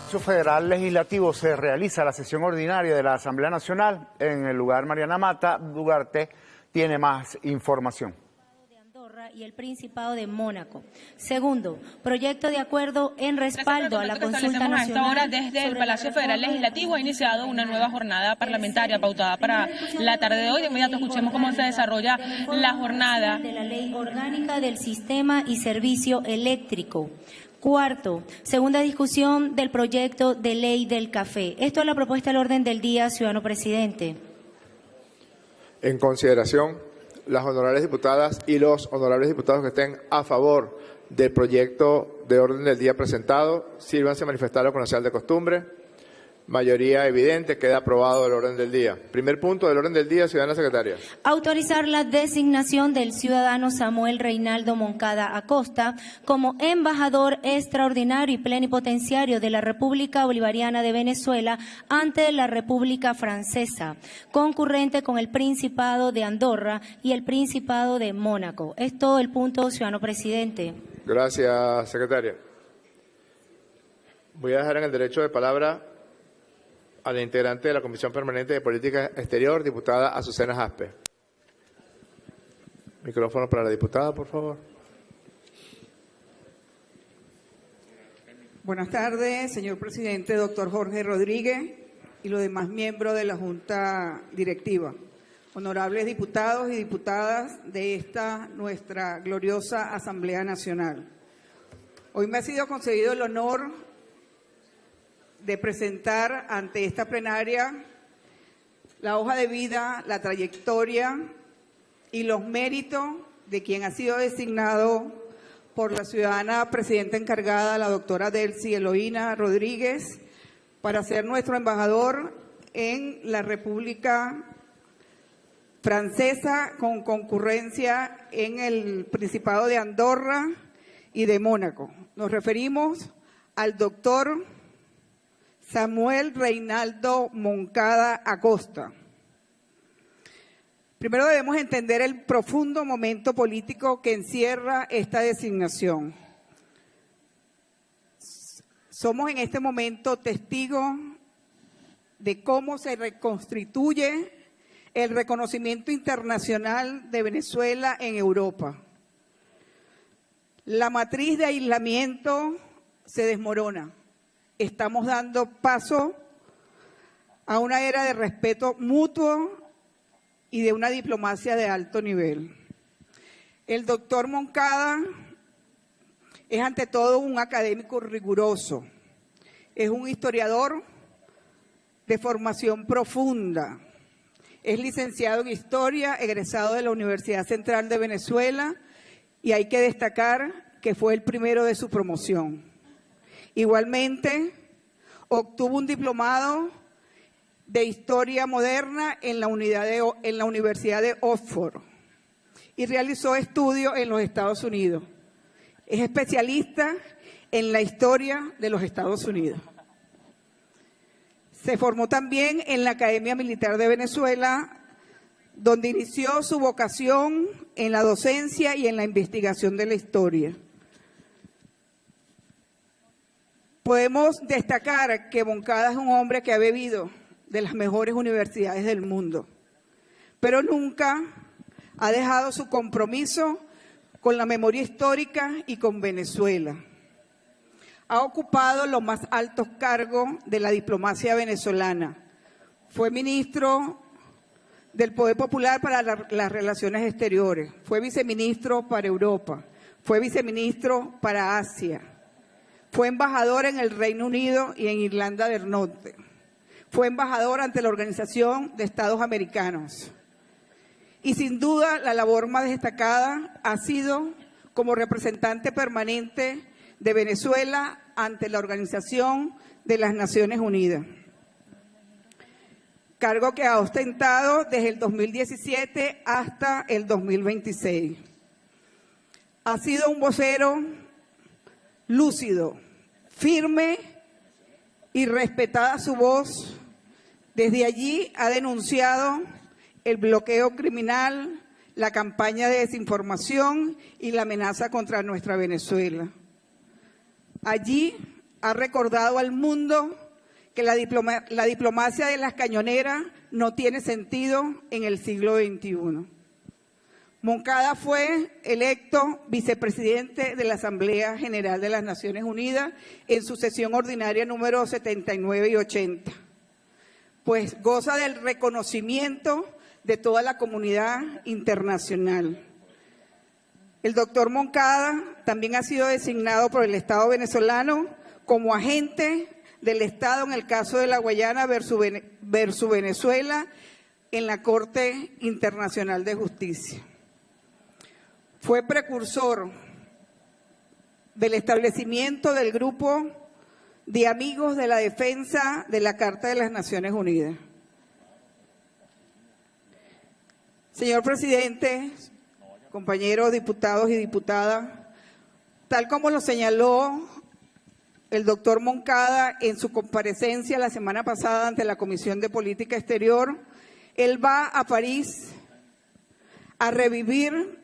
Palacio Federal Legislativo se realiza la sesión ordinaria de la Asamblea Nacional. En el lugar Mariana Mata Ugarte tiene más información. Y el Principado de Mónaco. Segundo, proyecto de acuerdo en respaldo a la consulta nacional. A esta hora desde el Palacio Federal Legislativo ha iniciado una nueva jornada parlamentaria pautada para la tarde de hoy. De inmediato escuchemos cómo se desarrolla la jornada. De la Ley Orgánica del Sistema y Servicio Eléctrico. Cuarto, segunda discusión del proyecto de ley del café. Esto es la propuesta del orden del día, ciudadano presidente. En consideración, las honorables diputadas y los honorables diputados que estén a favor del proyecto de orden del día presentado, sírvanse a manifestarlo con la señal de costumbre. Mayoría evidente, queda aprobado el orden del día. Primer punto del orden del día, ciudadana secretaria. Autorizar la designación del ciudadano Samuel Reinaldo Moncada Acosta como embajador extraordinario y plenipotenciario de la República Bolivariana de Venezuela ante la República Francesa, concurrente con el Principado de Andorra y el Principado de Mónaco. Es todo el punto, ciudadano presidente. Gracias, secretaria. Voy a dejar en el derecho de palabra a la integrante de la Comisión Permanente de Política Exterior, diputada Azucena Jaspe. Micrófono para la diputada, por favor. Buenas tardes, señor presidente, doctor Jorge Rodríguez y los demás miembros de la Junta Directiva. Honorables diputados y diputadas de esta nuestra gloriosa Asamblea Nacional. Hoy me ha sido concedido el honor de presentar ante esta plenaria la hoja de vida, la trayectoria y los méritos de quien ha sido designado por la ciudadana presidenta encargada, la doctora Delcy Eloína Rodríguez, para ser nuestro embajador en la República Francesa con concurrencia en el Principado de Andorra y de Mónaco. Nos referimos al doctor Samuel Reinaldo Moncada Acosta. Primero debemos entender el profundo momento político que encierra esta designación. Somos en este momento testigos de cómo se reconstituye el reconocimiento internacional de Venezuela en Europa. La matriz de aislamiento se desmorona. Estamos dando paso a una era de respeto mutuo y de una diplomacia de alto nivel. El doctor Moncada es ante todo un académico riguroso, es un historiador de formación profunda, es licenciado en Historia, egresado de la Universidad Central de Venezuela y hay que destacar que fue el primero de su promoción. Igualmente, obtuvo un diplomado de Historia Moderna en la Universidad de Oxford y realizó estudios en los Estados Unidos. Es especialista en la historia de los Estados Unidos. Se formó también en la Academia Militar de Venezuela, donde inició su vocación en la docencia y en la investigación de la historia. Podemos destacar que Moncada es un hombre que ha bebido de las mejores universidades del mundo, pero nunca ha dejado su compromiso con la memoria histórica y con Venezuela. Ha ocupado los más altos cargos de la diplomacia venezolana. Fue ministro del Poder Popular para las Relaciones Exteriores, fue viceministro para Europa, fue viceministro para Asia. Fue embajador en el Reino Unido y en Irlanda del Norte. Fue embajador ante la Organización de Estados Americanos. Y sin duda la labor más destacada ha sido como representante permanente de Venezuela ante la Organización de las Naciones Unidas. Cargo que ha ostentado desde el 2017 hasta el 2026. Ha sido un vocero lúcido, firme y respetada su voz. Desde allí ha denunciado el bloqueo criminal, la campaña de desinformación y la amenaza contra nuestra Venezuela. Allí ha recordado al mundo que la diplomacia de las cañoneras no tiene sentido en el siglo XXI. Moncada fue electo vicepresidente de la Asamblea General de las Naciones Unidas en su sesión ordinaria número 79 y 80, pues goza del reconocimiento de toda la comunidad internacional. El doctor Moncada también ha sido designado por el Estado venezolano como agente del Estado en el caso de la Guayana versus Venezuela en la Corte Internacional de Justicia. Fue precursor del establecimiento del Grupo de Amigos de la Defensa de la Carta de las Naciones Unidas. Señor presidente, compañeros diputados y diputadas, tal como lo señaló el doctor Moncada en su comparecencia la semana pasada ante la Comisión de Política Exterior, él va a París a revivir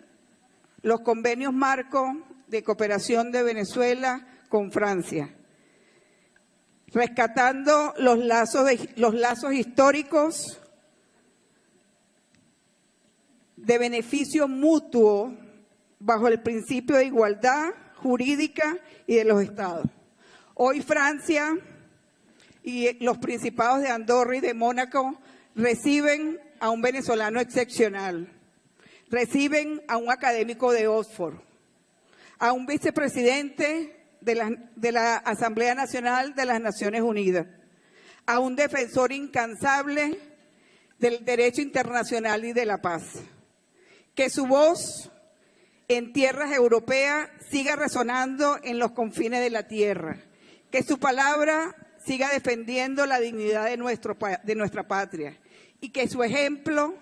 los convenios marco de cooperación de Venezuela con Francia, rescatando los lazos históricos de beneficio mutuo bajo el principio de igualdad jurídica y de los Estados. Hoy Francia y los principados de Andorra y de Mónaco reciben a un venezolano excepcional, reciben a un académico de Oxford, a un vicepresidente de la Asamblea Nacional de las Naciones Unidas, a un defensor incansable del derecho internacional y de la paz. Que su voz en tierras europeas siga resonando en los confines de la tierra, que su palabra siga defendiendo la dignidad de nuestra patria y que su ejemplo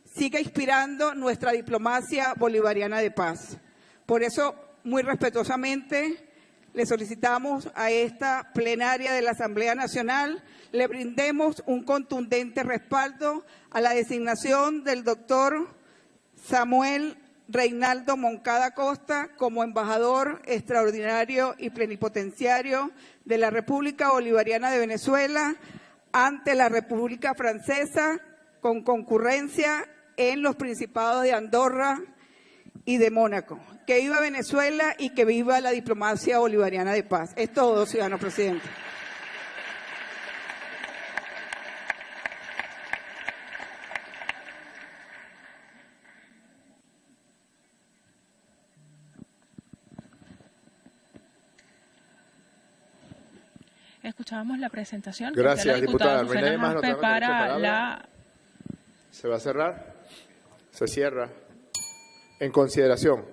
siga inspirando nuestra diplomacia bolivariana de paz. Por eso, muy respetuosamente, le solicitamos a esta plenaria de la Asamblea Nacional, le brindemos un contundente respaldo a la designación del doctor Samuel Reinaldo Moncada Acosta como embajador extraordinario y plenipotenciario de la República Bolivariana de Venezuela ante la República Francesa, con concurrencia en los Principados de Andorra y de Mónaco. Que viva Venezuela y que viva la diplomacia bolivariana de paz. Es todo, ciudadano presidente. Escuchábamos la presentación. Gracias, diputada. No hay nadie más, para la... ¿Se va a cerrar? Se cierra. En consideración,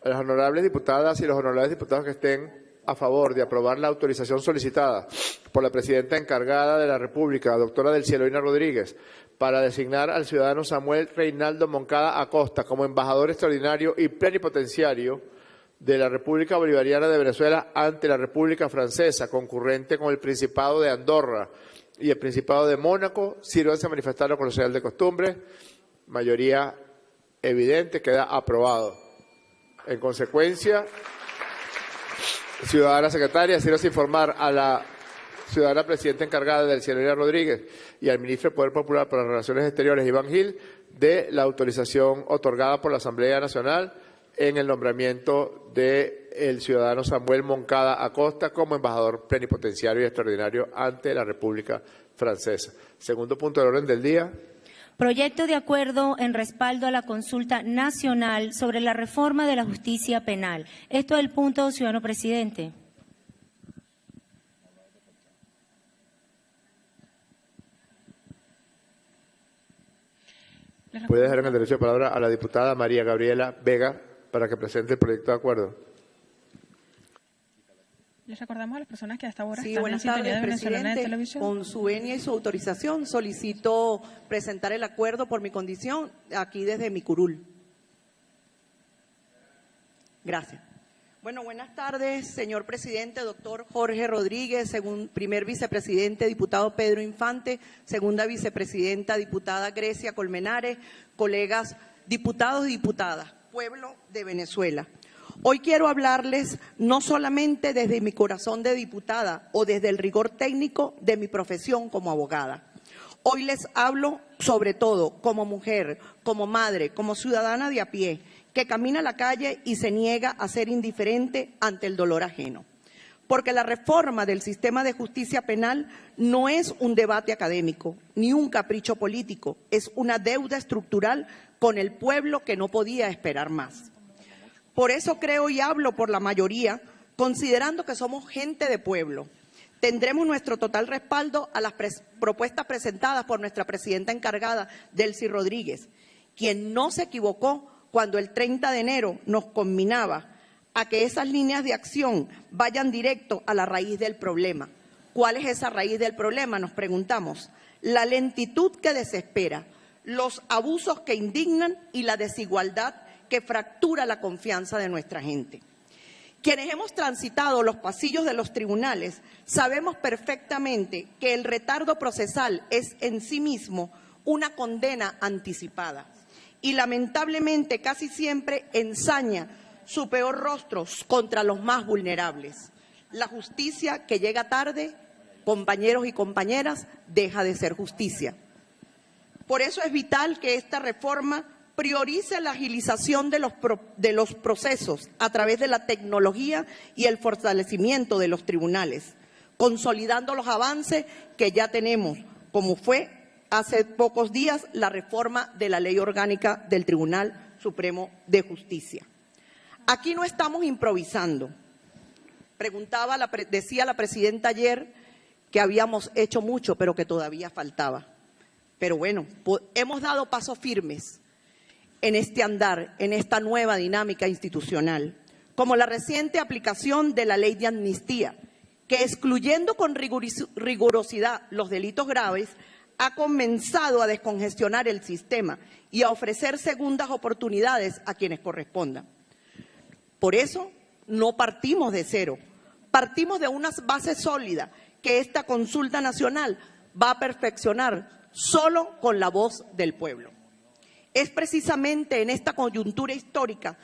las honorables diputadas y los honorables diputados que estén a favor de aprobar la autorización solicitada por la presidenta encargada de la República, doctora del Cielo Ina Rodríguez, para designar al ciudadano Samuel Reinaldo Moncada Acosta como embajador extraordinario y plenipotenciario de la República Bolivariana de Venezuela ante la República Francesa, concurrente con el Principado de Andorra y el Principado de Mónaco, sírvanse a manifestarlo con la señal de costumbre. Mayoría evidente, queda aprobado. En consecuencia, ciudadana secretaria, sírvase informar a la ciudadana presidenta encargada del Cielo Ina Rodríguez y al ministro del Poder Popular para las Relaciones Exteriores, Iván Gil, de la autorización otorgada por la Asamblea Nacional en el nombramiento del ciudadano Samuel Moncada Acosta como embajador plenipotenciario y extraordinario ante la República Francesa. Segundo punto del orden del día. Proyecto de acuerdo en respaldo a la consulta nacional sobre la reforma de la justicia penal. Esto es el punto, ciudadano presidente. Puede dejar en el derecho de palabra a la diputada María Gabriela Vega para que presente el proyecto de acuerdo. Les recordamos a las personas que hasta ahora Sí, están buenas en sintonía tardes, de Venezolana de presidente. Televisión. Con su venia y su autorización solicito presentar el acuerdo por mi condición aquí desde mi curul. Gracias. Bueno, buenas tardes, señor presidente, doctor Jorge Rodríguez, primer vicepresidente, diputado Pedro Infante, segunda vicepresidenta, diputada Grecia Colmenares, colegas diputados y diputadas, pueblo de Venezuela. Hoy quiero hablarles no solamente desde mi corazón de diputada o desde el rigor técnico de mi profesión como abogada. Hoy les hablo sobre todo como mujer, como madre, como ciudadana de a pie, que camina a la calle y se niega a ser indiferente ante el dolor ajeno. Porque la reforma del sistema de justicia penal no es un debate académico, ni un capricho político, es una deuda estructural con el pueblo que no podía esperar más. Por eso creo y hablo por la mayoría, considerando que somos gente de pueblo. Tendremos nuestro total respaldo a las propuestas presentadas por nuestra presidenta encargada, Delcy Rodríguez, quien no se equivocó cuando el 30 de enero nos conminaba a que esas líneas de acción vayan directo a la raíz del problema. ¿Cuál es esa raíz del problema? Nos preguntamos. La lentitud que desespera, los abusos que indignan y la desigualdad que fractura la confianza de nuestra gente. Quienes hemos transitado los pasillos de los tribunales sabemos perfectamente que el retardo procesal es en sí mismo una condena anticipada y lamentablemente casi siempre ensaña su peor rostro contra los más vulnerables. La justicia que llega tarde, compañeros y compañeras, deja de ser justicia. Por eso es vital que esta reforma priorice la agilización de los procesos a través de la tecnología y el fortalecimiento de los tribunales, consolidando los avances que ya tenemos, como fue hace pocos días la reforma de la Ley Orgánica del Tribunal Supremo de Justicia. Aquí no estamos improvisando. Decía la presidenta ayer que habíamos hecho mucho, pero que todavía faltaba. Pero bueno, hemos dado pasos firmes en este andar, en esta nueva dinámica institucional, como la reciente aplicación de la ley de amnistía, que excluyendo con rigurosidad los delitos graves, ha comenzado a descongestionar el sistema y a ofrecer segundas oportunidades a quienes correspondan. Por eso no partimos de cero, partimos de unas bases sólidas que esta consulta nacional va a perfeccionar solo con la voz del pueblo. Es precisamente en esta coyuntura histórica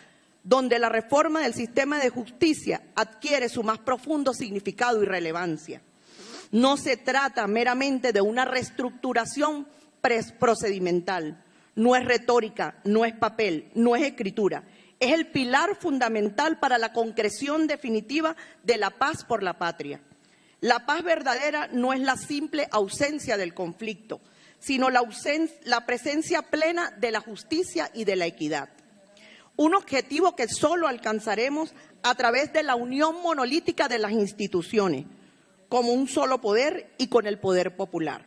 donde la reforma del sistema de justicia adquiere su más profundo significado y relevancia. No se trata meramente de una reestructuración procedimental, no es retórica, no es papel, no es escritura. Es el pilar fundamental para la concreción definitiva de la paz por la patria. La paz verdadera no es la simple ausencia del conflicto, sino la presencia plena de la justicia y de la equidad. Un objetivo que solo alcanzaremos a través de la unión monolítica de las instituciones, como un solo poder y con el poder popular.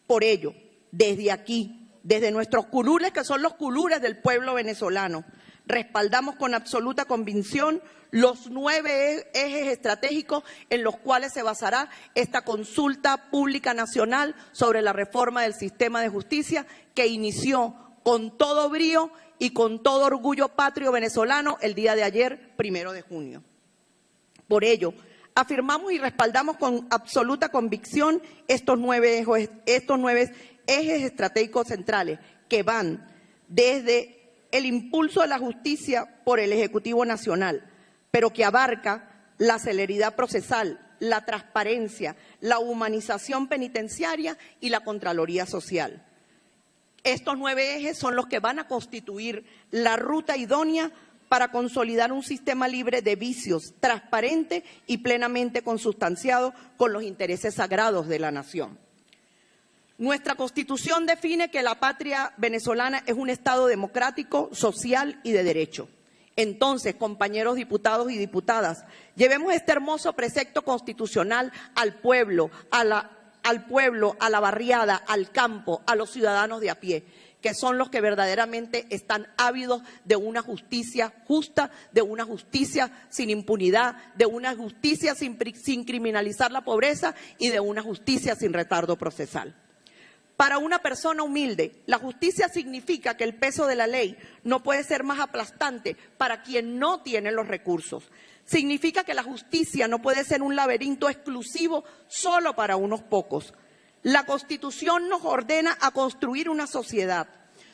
Por ello, desde aquí, desde nuestros curules, que son los curules del pueblo venezolano, respaldamos con absoluta convicción los 9 ejes estratégicos en los cuales se basará esta consulta pública nacional sobre la reforma del sistema de justicia que inició con todo brío y con todo orgullo patrio venezolano el día de ayer, 1 de junio. Por ello, afirmamos y respaldamos con absoluta convicción estos 9 ejes estratégicos centrales que van desde el impulso de la justicia por el Ejecutivo Nacional, pero que abarca la celeridad procesal, la transparencia, la humanización penitenciaria y la Contraloría Social. Estos 9 ejes son los que van a constituir la ruta idónea para consolidar un sistema libre de vicios, transparente y plenamente consustanciado con los intereses sagrados de la nación. Nuestra Constitución define que la patria venezolana es un Estado democrático, social y de derecho. Entonces, compañeros diputados y diputadas, llevemos este hermoso precepto constitucional al pueblo, a la barriada, al campo, a los ciudadanos de a pie, que son los que verdaderamente están ávidos de una justicia justa, de una justicia sin impunidad, de una justicia sin criminalizar la pobreza y de una justicia sin retardo procesal. Para una persona humilde, la justicia significa que el peso de la ley no puede ser más aplastante para quien no tiene los recursos. Significa que la justicia no puede ser un laberinto exclusivo solo para unos pocos. La Constitución nos ordena a construir una sociedad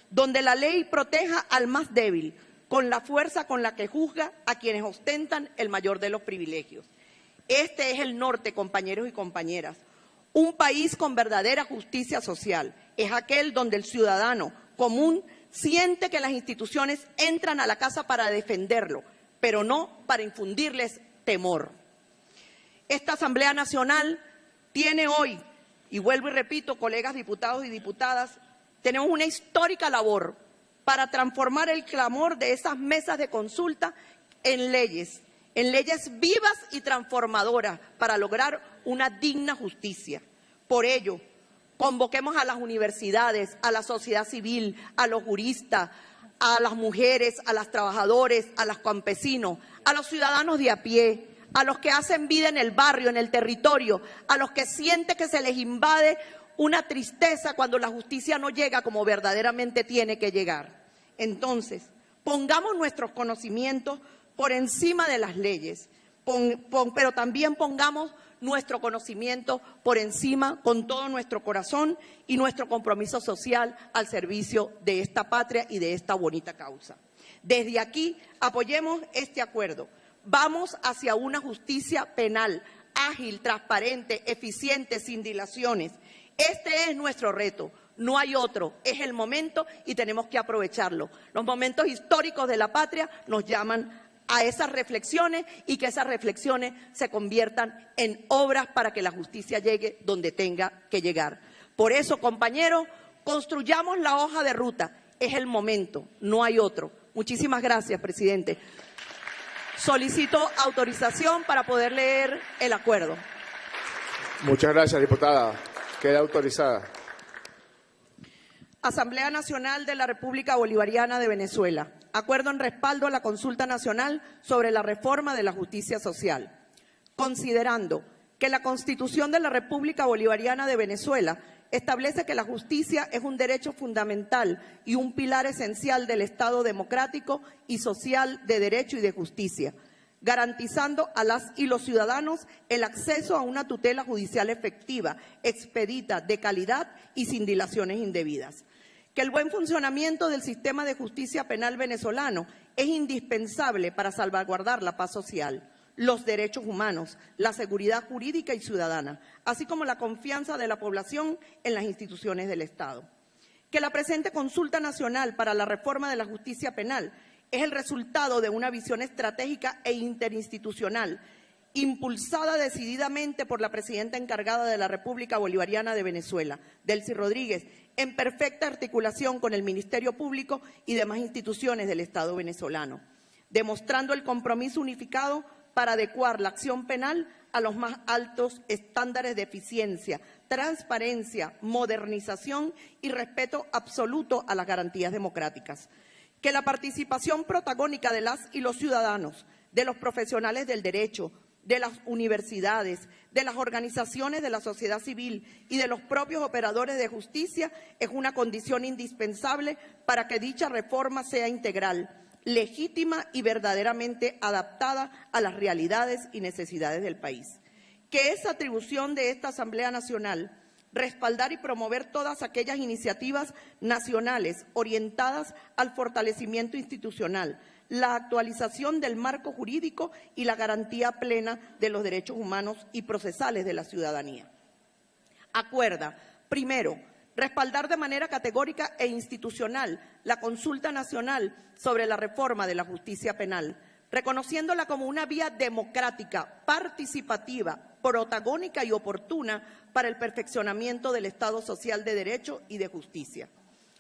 donde la ley proteja al más débil, con la fuerza con la que juzga a quienes ostentan el mayor de los privilegios. Este es el norte, compañeros y compañeras. Un país con verdadera justicia social es aquel donde el ciudadano común siente que las instituciones entran a la casa para defenderlo, pero no para infundirles temor. Esta Asamblea Nacional tiene hoy, y vuelvo y repito, colegas diputados y diputadas, tenemos una histórica labor para transformar el clamor de esas mesas de consulta en leyes vivas y transformadoras para lograr una digna justicia. Por ello, convoquemos a las universidades, a la sociedad civil, a los juristas, a las mujeres, a los trabajadores, a los campesinos, a los ciudadanos de a pie, a los que hacen vida en el barrio, en el territorio, a los que sienten que se les invade una tristeza cuando la justicia no llega como verdaderamente tiene que llegar. Entonces, pongamos nuestros conocimientos por encima de las leyes, pero también pongamos nuestro conocimiento por encima con todo nuestro corazón y nuestro compromiso social al servicio de esta patria y de esta bonita causa. Desde aquí apoyemos este acuerdo. Vamos hacia una justicia penal ágil, transparente, eficiente, sin dilaciones. Este es nuestro reto. No hay otro, es el momento y tenemos que aprovecharlo. Los momentos históricos de la patria nos llaman a esas reflexiones y que esas reflexiones se conviertan en obras para que la justicia llegue donde tenga que llegar. Por eso, compañeros, construyamos la hoja de ruta. Es el momento, no hay otro. Muchísimas gracias, presidente. Solicito autorización para poder leer el acuerdo. Muchas gracias, diputada. Queda autorizada. Asamblea Nacional de la República Bolivariana de Venezuela. Acuerdo en respaldo a la consulta nacional sobre la reforma de la justicia social. Considerando que la Constitución de la República Bolivariana de Venezuela establece que la justicia es un derecho fundamental y un pilar esencial del Estado democrático y social de derecho y de justicia, garantizando a las y los ciudadanos el acceso a una tutela judicial efectiva, expedita, de calidad y sin dilaciones indebidas. Que el buen funcionamiento del sistema de justicia penal venezolano es indispensable para salvaguardar la paz social, los derechos humanos, la seguridad jurídica y ciudadana, así como la confianza de la población en las instituciones del Estado. Que la presente consulta nacional para la reforma de la justicia penal es el resultado de una visión estratégica e interinstitucional, impulsada decididamente por la presidenta encargada de la República Bolivariana de Venezuela, Delcy Rodríguez, en perfecta articulación con el Ministerio Público y demás instituciones del Estado venezolano, demostrando el compromiso unificado para adecuar la acción penal a los más altos estándares de eficiencia, transparencia, modernización y respeto absoluto a las garantías democráticas. Que la participación protagónica de las y los ciudadanos, de los profesionales del derecho, de las universidades, de las organizaciones de la sociedad civil y de los propios operadores de justicia es una condición indispensable para que dicha reforma sea integral, legítima y verdaderamente adaptada a las realidades y necesidades del país. Que es atribución de esta Asamblea Nacional respaldar y promover todas aquellas iniciativas nacionales orientadas al fortalecimiento institucional, la actualización del marco jurídico y la garantía plena de los derechos humanos y procesales de la ciudadanía. Acuerda, primero, respaldar de manera categórica e institucional la consulta nacional sobre la reforma de la justicia penal, reconociéndola como una vía democrática, participativa, protagónica y oportuna para el perfeccionamiento del Estado social de derecho y de justicia.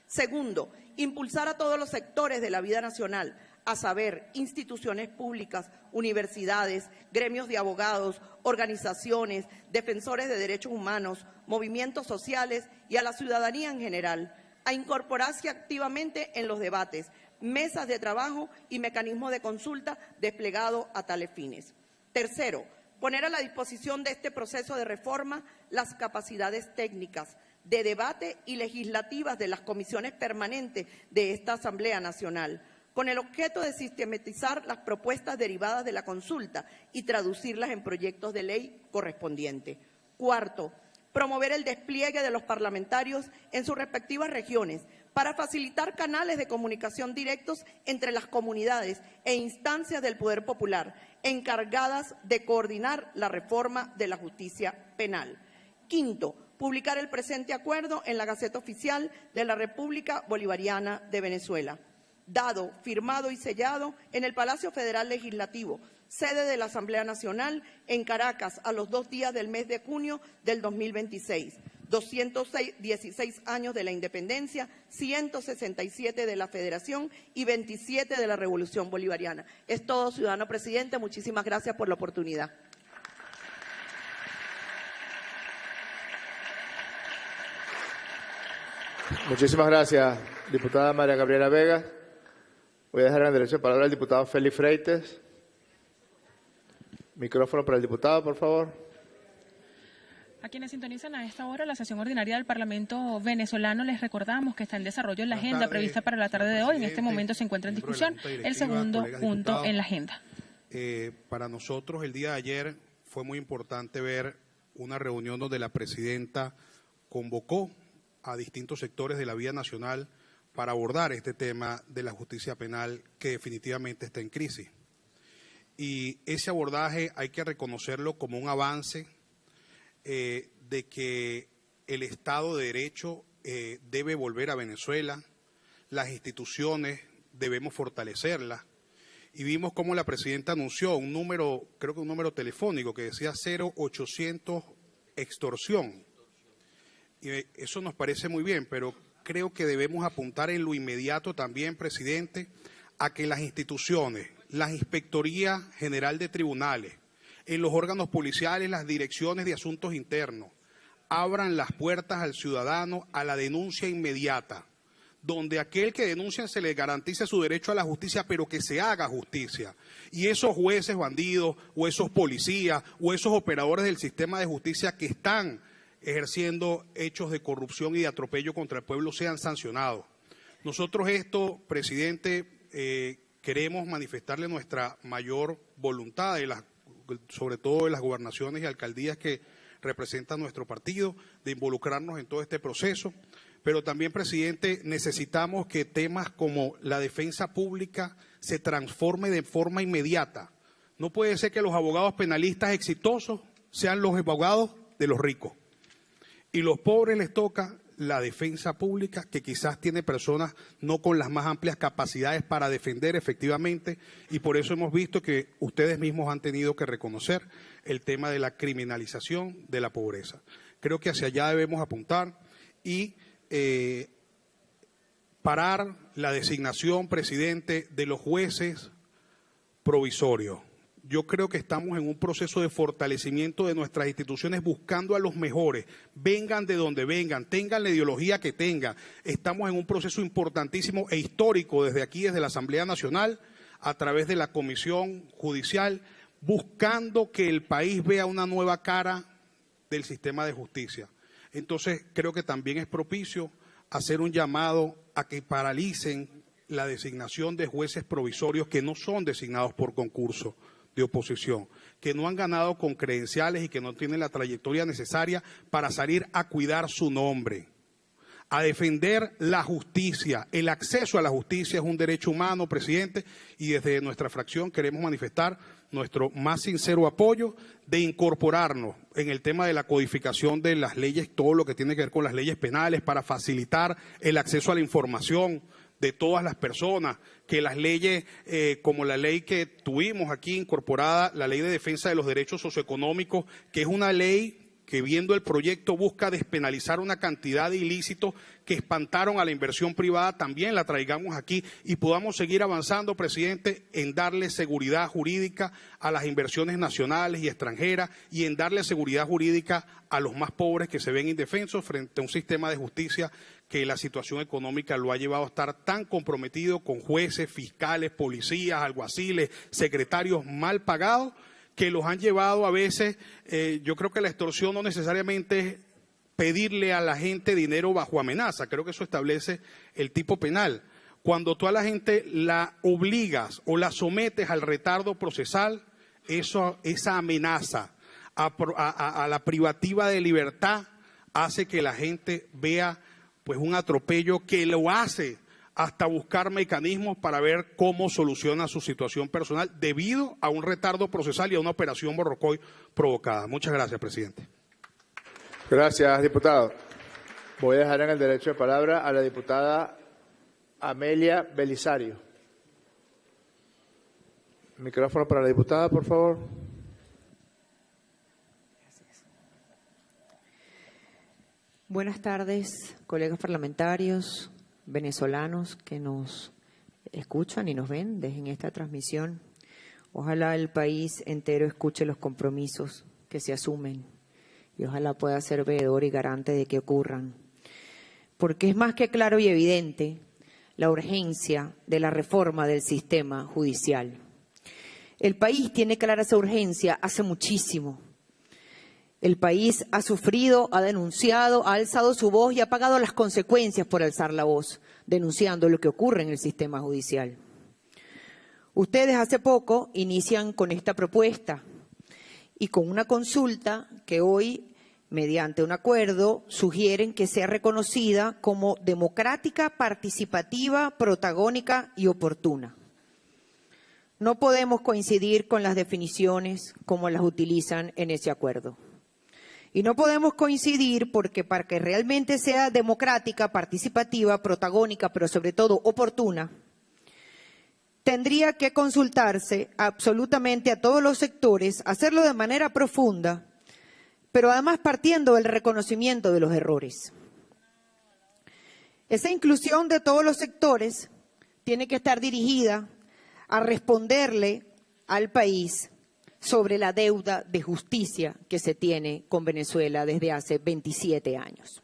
Segundo, impulsar a todos los sectores de la vida nacional, a saber, instituciones públicas, universidades, gremios de abogados, organizaciones, defensores de derechos humanos, movimientos sociales y a la ciudadanía en general, a incorporarse activamente en los debates, mesas de trabajo y mecanismos de consulta desplegados a tales fines. Tercero, poner a la disposición de este proceso de reforma las capacidades técnicas, de debate y legislativas de las comisiones permanentes de esta Asamblea Nacional, con el objeto de sistematizar las propuestas derivadas de la consulta y traducirlas en proyectos de ley correspondientes. Cuarto, promover el despliegue de los parlamentarios en sus respectivas regiones para facilitar canales de comunicación directos entre las comunidades e instancias del poder popular encargadas de coordinar la reforma de la justicia penal. Quinto, publicar el presente acuerdo en la Gaceta Oficial de la República Bolivariana de Venezuela. Dado, firmado y sellado en el Palacio Federal Legislativo, sede de la Asamblea Nacional, en Caracas, a los 2 días del mes de junio del 2026. 216 años de la independencia, 167 de la Federación y 27 de la Revolución Bolivariana. Es todo, ciudadano presidente. Muchísimas gracias por la oportunidad. Muchísimas gracias, diputada María Gabriela Vega. Voy a dejar en derecho de palabra al diputado Félix Freites. Micrófono para el diputado, por favor. A quienes sintonizan a esta hora la sesión ordinaria del Parlamento venezolano, les recordamos que está en desarrollo en la agenda prevista para la tarde de hoy. En este momento se encuentra en discusión el segundo punto en la agenda. Para nosotros el día de ayer fue muy importante ver una reunión donde la presidenta convocó a distintos sectores de la vida nacional para abordar este tema de la justicia penal que definitivamente está en crisis. Y ese abordaje hay que reconocerlo como un avance de que el Estado de Derecho debe volver a Venezuela, las instituciones debemos fortalecerlas. Y vimos cómo la presidenta anunció un número, creo que un número telefónico que decía 0800 extorsión. Y eso nos parece muy bien, pero creo que debemos apuntar en lo inmediato también, presidente, a que las instituciones, la Inspectoría General de Tribunales, en los órganos policiales, las direcciones de asuntos internos, abran las puertas al ciudadano a la denuncia inmediata, donde aquel que denuncia se le garantice su derecho a la justicia, pero que se haga justicia. Y esos jueces bandidos, o esos policías, o esos operadores del sistema de justicia que están ejerciendo hechos de corrupción y de atropello contra el pueblo sean sancionados. Nosotros esto, presidente, queremos manifestarle nuestra mayor voluntad, sobre todo de las gobernaciones y alcaldías que representan nuestro partido, de involucrarnos en todo este proceso. Pero también, presidente, necesitamos que temas como la defensa pública se transforme de forma inmediata. No puede ser que los abogados penalistas exitosos sean los abogados de los ricos. Y los pobres les toca la defensa pública, que quizás tiene personas no con las más amplias capacidades para defender efectivamente, y por eso hemos visto que ustedes mismos han tenido que reconocer el tema de la criminalización de la pobreza. Creo que hacia allá debemos apuntar y parar la designación, presidente, de los jueces provisorios. Yo creo que estamos en un proceso de fortalecimiento de nuestras instituciones buscando a los mejores, vengan de donde vengan, tengan la ideología que tengan. Estamos en un proceso importantísimo e histórico desde aquí, desde la Asamblea Nacional, a través de la Comisión Judicial, buscando que el país vea una nueva cara del sistema de justicia. Entonces, creo que también es propicio hacer un llamado a que paralicen la designación de jueces provisorios que no son designados por concurso de oposición, que no han ganado con credenciales y que no tienen la trayectoria necesaria para salir a cuidar su nombre, a defender la justicia. El acceso a la justicia es un derecho humano, presidente, y desde nuestra fracción queremos manifestar nuestro más sincero apoyo de incorporarnos en el tema de la codificación de las leyes, todo lo que tiene que ver con las leyes penales, para facilitar el acceso a la información de todas las personas, que las leyes, como la ley que tuvimos aquí incorporada, la Ley de Defensa de los Derechos Socioeconómicos, que es una ley que, viendo el proyecto, busca despenalizar una cantidad de ilícitos que espantaron a la inversión privada, también la traigamos aquí y podamos seguir avanzando, presidente, en darle seguridad jurídica a las inversiones nacionales y extranjeras y en darle seguridad jurídica a los más pobres que se ven indefensos frente a un sistema de justicia que la situación económica lo ha llevado a estar tan comprometido con jueces, fiscales, policías, alguaciles, secretarios mal pagados, que los han llevado a veces, yo creo que la extorsión no necesariamente es pedirle a la gente dinero bajo amenaza, creo que eso establece el tipo penal. Cuando tú a la gente la obligas o la sometes al retardo procesal, esa amenaza a la privativa de libertad hace que la gente vea pues un atropello que lo hace hasta buscar mecanismos para ver cómo soluciona su situación personal debido a un retardo procesal y a una operación Morrocoy provocada. Muchas gracias, presidente. Gracias, diputado. Voy a dejar en el derecho de palabra a la diputada Amelia Belisario. Micrófono para la diputada, por favor. Buenas tardes, colegas parlamentarios venezolanos que nos escuchan y nos ven desde esta transmisión. Ojalá el país entero escuche los compromisos que se asumen y ojalá pueda ser veedor y garante de que ocurran. Porque es más que claro y evidente la urgencia de la reforma del sistema judicial. El país tiene clara esa urgencia hace muchísimo. El país ha sufrido, ha denunciado, ha alzado su voz y ha pagado las consecuencias por alzar la voz, denunciando lo que ocurre en el sistema judicial. Ustedes hace poco inician con esta propuesta y con una consulta que hoy, mediante un acuerdo, sugieren que sea reconocida como democrática, participativa, protagónica y oportuna. No podemos coincidir con las definiciones como las utilizan en ese acuerdo. Y no podemos coincidir porque para que realmente sea democrática, participativa, protagónica, pero sobre todo oportuna, tendría que consultarse absolutamente a todos los sectores, hacerlo de manera profunda, pero además partiendo del reconocimiento de los errores. Esa inclusión de todos los sectores tiene que estar dirigida a responderle al país sobre la deuda de justicia que se tiene con Venezuela desde hace 27 años.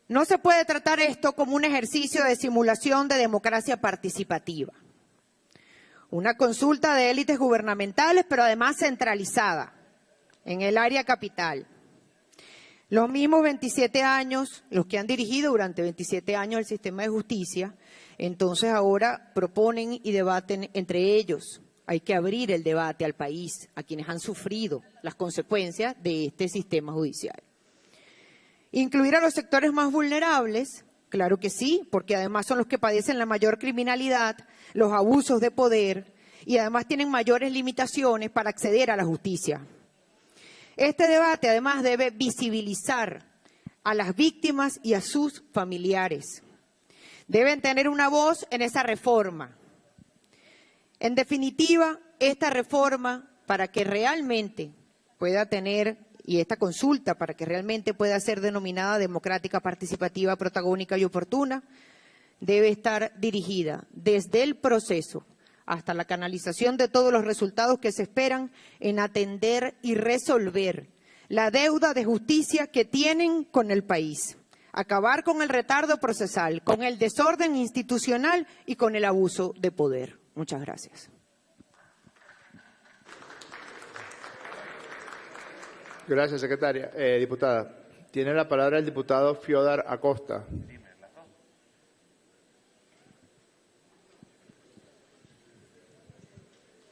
No se puede tratar esto como un ejercicio de simulación de democracia participativa. Una consulta de élites gubernamentales, pero además centralizada en el área capital. Los mismos 27 años, los que han dirigido durante 27 años el sistema de justicia, entonces ahora proponen y debaten entre ellos. Hay que abrir el debate al país, a quienes han sufrido las consecuencias de este sistema judicial. ¿Incluir a los sectores más vulnerables? Claro que sí, porque además son los que padecen la mayor criminalidad, los abusos de poder y además tienen mayores limitaciones para acceder a la justicia. Este debate además debe visibilizar a las víctimas y a sus familiares. Deben tener una voz en esa reforma. En definitiva, esta reforma, para que realmente pueda tener, y esta consulta, para que realmente pueda ser denominada democrática, participativa, protagónica y oportuna, debe estar dirigida desde el proceso hasta la canalización de todos los resultados que se esperan en atender y resolver la deuda de justicia que tienen con el país, acabar con el retardo procesal, con el desorden institucional y con el abuso de poder. Muchas gracias. Gracias, secretaria. Diputada, tiene la palabra el diputado Fiodor Acosta.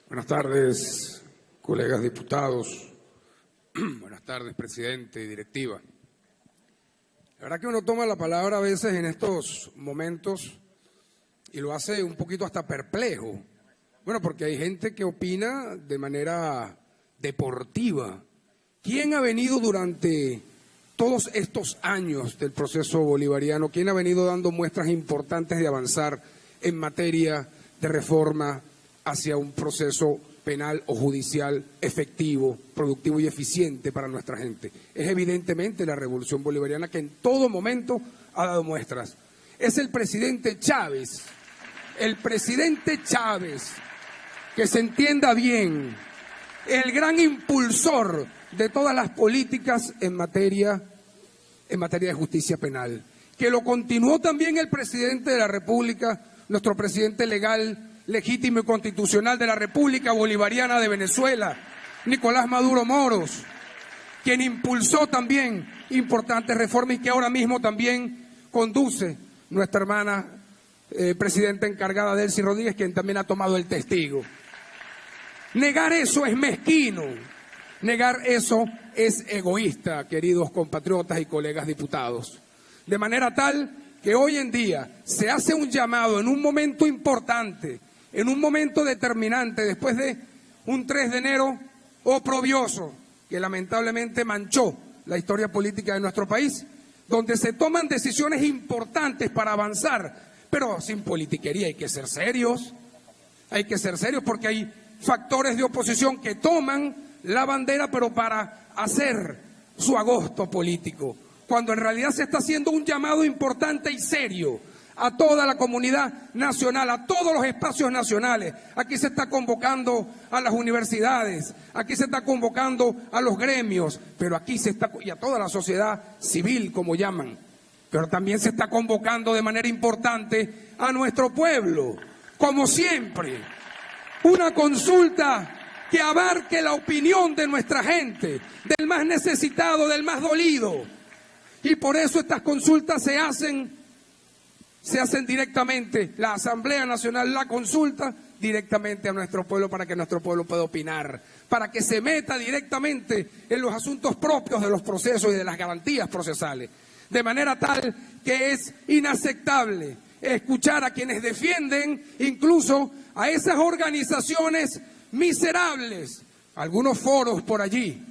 Buenas tardes, colegas diputados. Buenas tardes, presidente y directiva. La verdad que uno toma la palabra a veces en estos momentos y lo hace un poquito hasta perplejo. Bueno, porque hay gente que opina de manera deportiva. ¿Quién ha venido durante todos estos años del proceso bolivariano, quién ha venido dando muestras importantes de avanzar en materia de reforma hacia un proceso penal o judicial efectivo, productivo y eficiente para nuestra gente? Es evidentemente la revolución bolivariana que en todo momento ha dado muestras. Es el presidente Chávez, que se entienda bien, el gran impulsor de todas las políticas en materia de justicia penal, que lo continuó también el presidente de la República, nuestro presidente legal, legítimo y constitucional de la República Bolivariana de Venezuela, Nicolás Maduro Moros, quien impulsó también importantes reformas y que ahora mismo también conduce nuestra hermana presidenta encargada Delcy Rodríguez, quien también ha tomado el testigo. Negar eso es mezquino, negar eso es egoísta, queridos compatriotas y colegas diputados. De manera tal que hoy en día se hace un llamado en un momento importante, en un momento determinante, después de un 3 de enero oprobioso, que lamentablemente manchó la historia política de nuestro país, donde se toman decisiones importantes para avanzar, pero sin politiquería. Hay que ser serios porque hay factores de oposición que toman la bandera, pero para hacer su agosto político, cuando en realidad se está haciendo un llamado importante y serio a toda la comunidad nacional, a todos los espacios nacionales. Aquí se está convocando a las universidades, aquí se está convocando a los gremios, pero aquí se está, y a toda la sociedad civil, como llaman, pero también se está convocando de manera importante a nuestro pueblo, como siempre, una consulta que abarque la opinión de nuestra gente, del más necesitado, del más dolido. Y por eso estas consultas se hacen directamente, la Asamblea Nacional la consulta directamente a nuestro pueblo para que nuestro pueblo pueda opinar, para que se meta directamente en los asuntos propios de los procesos y de las garantías procesales. De manera tal que es inaceptable escuchar a quienes defienden incluso a esas organizaciones miserables, algunos foros por allí,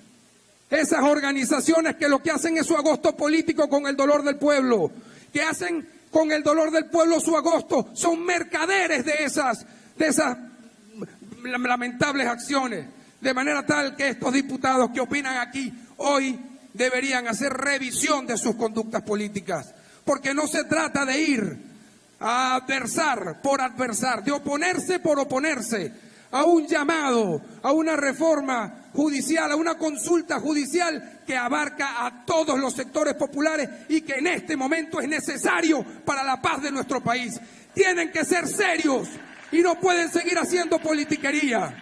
esas organizaciones que lo que hacen es su agosto político con el dolor del pueblo, que hacen con el dolor del pueblo su agosto, son mercaderes de esas lamentables acciones, de manera tal que estos diputados que opinan aquí hoy deberían hacer revisión de sus conductas políticas, porque no se trata de ir a adversar por adversar, de oponerse por oponerse a un llamado, a una reforma judicial, a una consulta judicial que abarca a todos los sectores populares y que en este momento es necesario para la paz de nuestro país. Tienen que ser serios y no pueden seguir haciendo politiquería.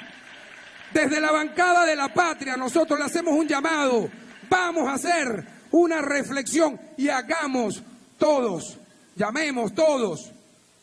Desde la bancada de la Patria nosotros le hacemos un llamado. Vamos a hacer una reflexión y hagamos todos, llamemos todos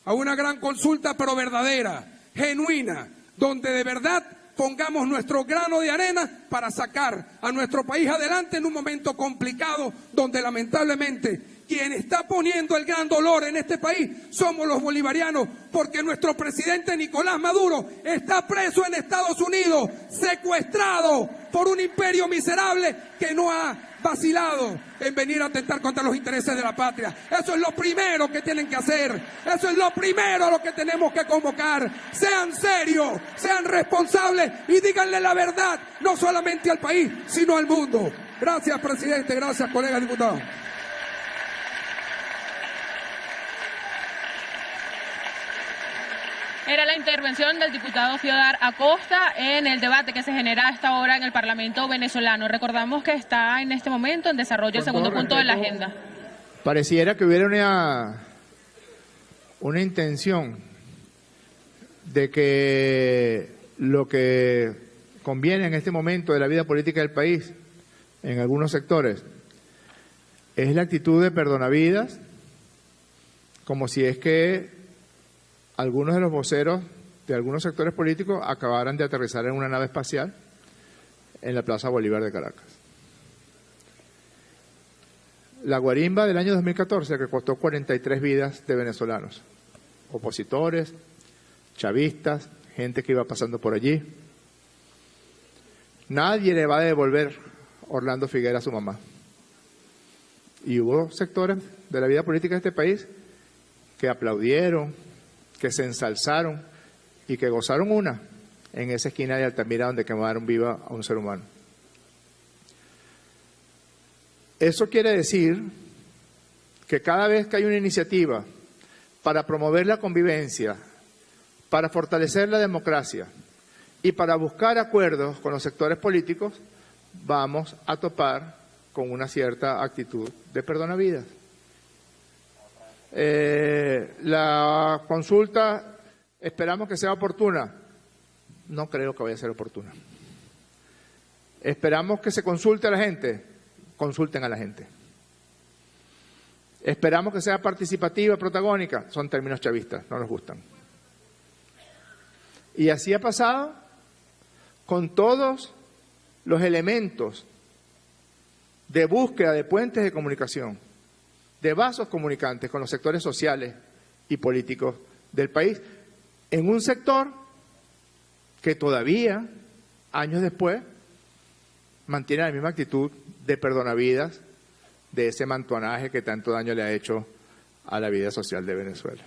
a una gran consulta, pero verdadera, genuina, donde de verdad pongamos nuestro grano de arena para sacar a nuestro país adelante en un momento complicado, donde lamentablemente quien está poniendo el gran dolor en este país somos los bolivarianos, porque nuestro presidente Nicolás Maduro está preso en Estados Unidos, secuestrado por un imperio miserable que no ha vacilado en venir a atentar contra los intereses de la patria. Eso es lo primero que tienen que hacer, eso es lo primero a lo que tenemos que convocar. Sean serios, sean responsables y díganle la verdad, no solamente al país, sino al mundo. Gracias, presidente, gracias, colegas diputados. Era la intervención del diputado Fiodar Acosta en el debate que se genera a esta hora en el Parlamento venezolano. Recordamos que está en este momento en desarrollo el segundo punto de la agenda. Pareciera que hubiera una intención de que lo que conviene en este momento de la vida política del país, en algunos sectores, es la actitud de perdonavidas, como si es que algunos de los voceros de algunos sectores políticos acabaran de aterrizar en una nave espacial en la Plaza Bolívar de Caracas. La guarimba del año 2014 que costó 43 vidas de venezolanos, opositores, chavistas, gente que iba pasando por allí. Nadie le va a devolver Orlando Figuera a su mamá. Y hubo sectores de la vida política de este país que aplaudieron, que se ensalzaron y que gozaron en esa esquina de Altamira donde quemaron viva a un ser humano. Eso quiere decir que cada vez que hay una iniciativa para promover la convivencia, para fortalecer la democracia y para buscar acuerdos con los sectores políticos, vamos a topar con una cierta actitud de perdonavidas. La consulta esperamos que sea oportuna. No creo que vaya a ser oportuna. Esperamos que se consulte a la gente. Consulten a la gente. Esperamos que sea participativa, protagónica. Son términos chavistas, no nos gustan. Y así ha pasado con todos los elementos de búsqueda de puentes de comunicación de vasos comunicantes con los sectores sociales y políticos del país, en un sector que todavía, años después, mantiene la misma actitud de perdonavidas, de ese mantuanaje que tanto daño le ha hecho a la vida social de Venezuela.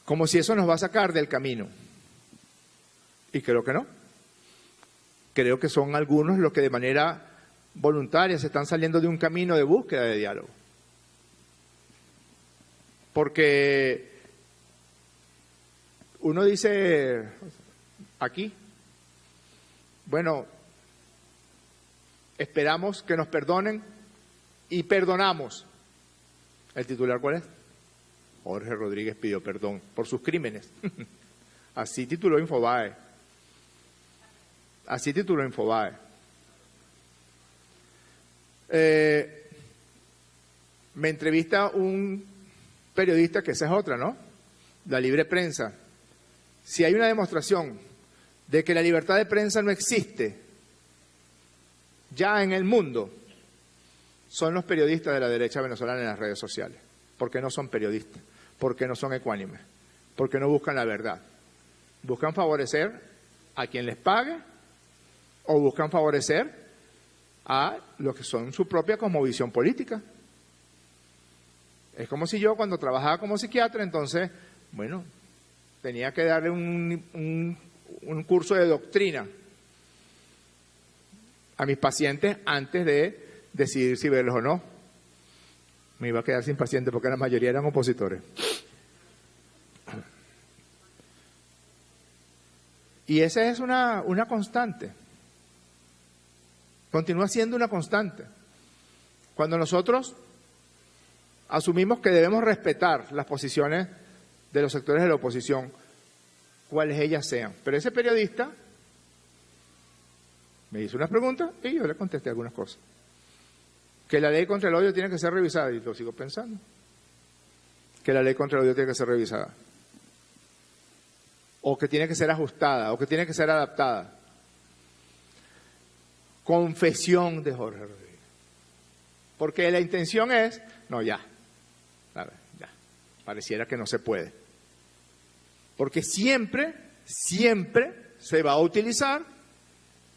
Como si eso nos va a sacar del camino. Y creo que no. Creo que son algunos los que de manera voluntaria se están saliendo de un camino de búsqueda de diálogo. Porque uno dice aquí, bueno, esperamos que nos perdonen y perdonamos. ¿El titular cuál es? Jorge Rodríguez pidió perdón por sus crímenes. Así tituló Infobae. Así tituló Infobae. Me entrevista un periodista, que esa es otra, ¿no? La libre prensa. Si hay una demostración de que la libertad de prensa no existe ya en el mundo, son los periodistas de la derecha venezolana en las redes sociales. Porque no son periodistas, porque no son ecuánimes, porque no buscan la verdad. Buscan favorecer a quien les pague o buscan favorecer a los que son su propia cosmovisión política. Es como si yo, cuando trabajaba como psiquiatra, entonces, bueno, tenía que darle un curso de doctrina a mis pacientes antes de decidir si verlos o no. Me iba a quedar sin pacientes porque la mayoría eran opositores. Y esa es una constante. Continúa siendo una constante. Cuando nosotros asumimos que debemos respetar las posiciones de los sectores de la oposición, cuales ellas sean. Pero ese periodista me hizo unas preguntas y yo le contesté algunas cosas. Que la ley contra el odio tiene que ser revisada, y lo sigo pensando. Que la ley contra el odio tiene que ser revisada. O que tiene que ser ajustada, o que tiene que ser adaptada. Confesión de Jorge Rodríguez. Porque la intención es, no, ya, pareciera que no se puede. Porque siempre se va a utilizar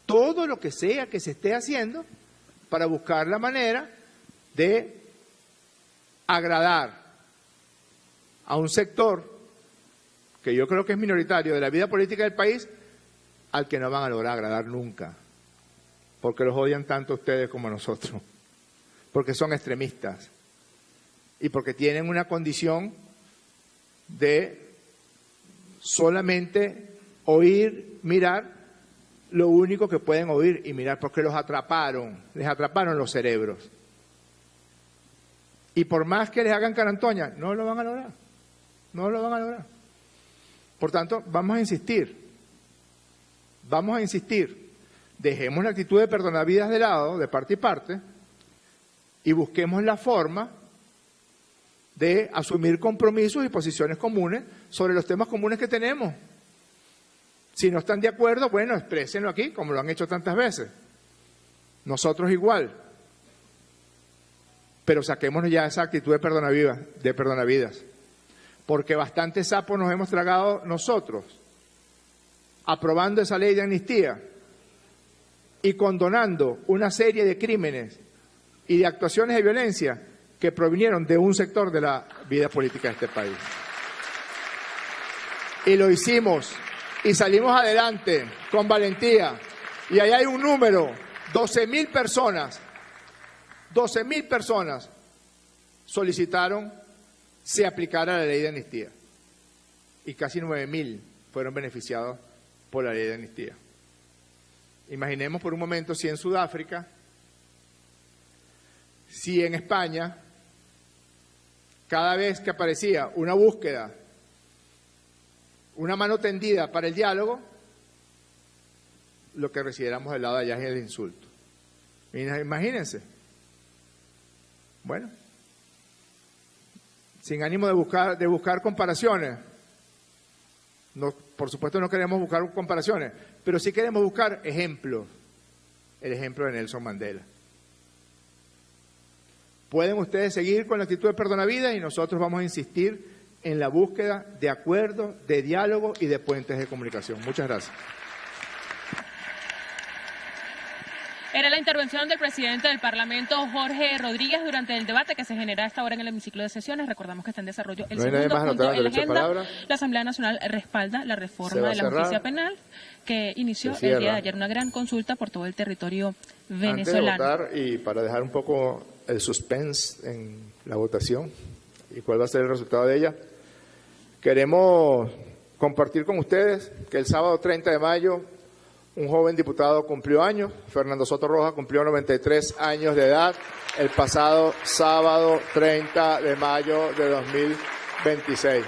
todo lo que sea que se esté haciendo para buscar la manera de agradar a un sector que yo creo que es minoritario de la vida política del país, al que no van a lograr agradar nunca, porque los odian tanto a ustedes como a nosotros, porque son extremistas y porque tienen una condición de solamente oír, mirar lo único que pueden oír y mirar, porque les atraparon los cerebros. Y por más que les hagan carantoña, no lo van a lograr, no lo van a lograr. Por tanto, vamos a insistir, dejemos la actitud de perdonavidas de lado, de parte y parte, y busquemos la forma de asumir compromisos y posiciones comunes sobre los temas comunes que tenemos. Si no están de acuerdo, bueno, exprésenlo aquí, como lo han hecho tantas veces. Nosotros igual. Pero saquémonos ya esa actitud de perdonavidas. Porque bastante sapo nos hemos tragado nosotros, aprobando esa ley de amnistía y condonando una serie de crímenes y de actuaciones de violencia que provinieron de un sector de la vida política de este país. Y lo hicimos. Y salimos adelante con valentía. Y ahí hay un número, 12.000 personas solicitaron se aplicara la ley de amnistía. Y casi 9.000 fueron beneficiados por la ley de amnistía. Imaginemos por un momento si en Sudáfrica, si en España, cada vez que aparecía una búsqueda, una mano tendida para el diálogo, lo que recibiéramos del lado de allá es el insulto. Imagínense. Bueno, sin ánimo de buscar comparaciones. No, por supuesto no queremos buscar comparaciones, pero sí queremos buscar ejemplos. El ejemplo de Nelson Mandela. Pueden ustedes seguir con la actitud de perdonavidas y nosotros vamos a insistir en la búsqueda de acuerdos, de diálogo y de puentes de comunicación. Muchas gracias. Era la intervención del presidente del Parlamento, Jorge Rodríguez, durante el debate que se genera a esta hora en el hemiciclo de sesiones. Recordamos que está en desarrollo el segundo punto en la agenda. La Asamblea Nacional respalda la reforma de la justicia penal que inició el día de ayer, una gran consulta por todo el territorio venezolano. Antes de votar, y para dejar un poco el suspense en la votación y cuál va a ser el resultado de ella, queremos compartir con ustedes que el sábado 30 de mayo un joven diputado cumplió años. Fernando Soto Rojas cumplió 93 años de edad el pasado sábado 30 de mayo de 2026.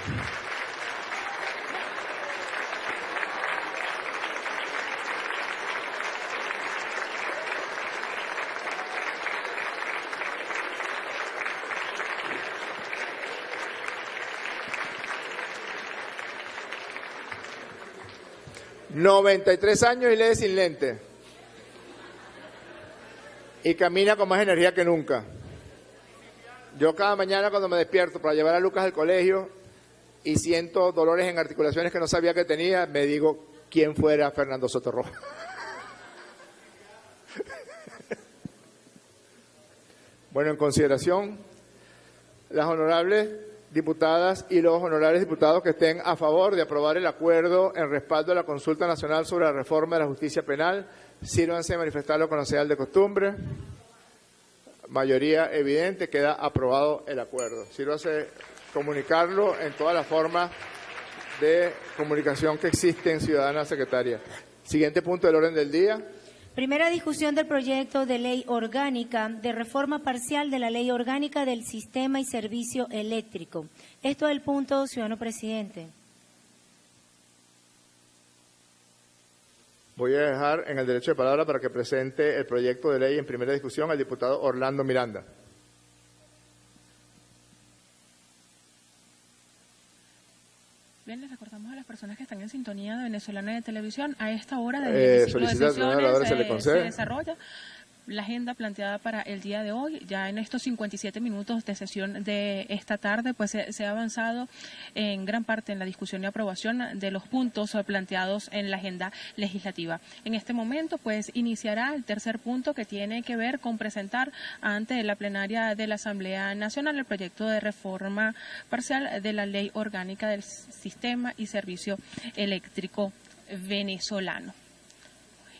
...93 años y lee sin lente. Y camina con más energía que nunca. Yo cada mañana cuando me despierto para llevar a Lucas al colegio y siento dolores en articulaciones que no sabía que tenía, me digo, ¿quién fuera Fernando Soto Rojas? Bueno, en consideración, las honorables diputadas y los honorables diputados que estén a favor de aprobar el acuerdo en respaldo de la consulta nacional sobre la reforma de la justicia penal, sírvanse a manifestarlo con la señal de costumbre. Mayoría evidente, queda aprobado el acuerdo. Sírvase comunicarlo en todas las formas de comunicación que existen, ciudadana secretaria. Siguiente punto del orden del día. Primera discusión del proyecto de ley orgánica de reforma parcial de la ley orgánica del sistema y servicio eléctrico. Esto es el punto, ciudadano presidente. Voy a dejar en el derecho de palabra para que presente el proyecto de ley en primera discusión al diputado Orlando Miranda. Bien, les recordamos a las personas que están en sintonía de Venezolana de Televisión, a esta hora del ciclo de sesiones se desarrolla la agenda planteada para el día de hoy. Ya en estos 57 minutos de sesión de esta tarde, pues se ha avanzado en gran parte en la discusión y aprobación de los puntos planteados en la agenda legislativa. En este momento, pues iniciará el tercer punto, que tiene que ver con presentar ante la plenaria de la Asamblea Nacional el proyecto de reforma parcial de la ley orgánica del sistema y servicio eléctrico venezolano.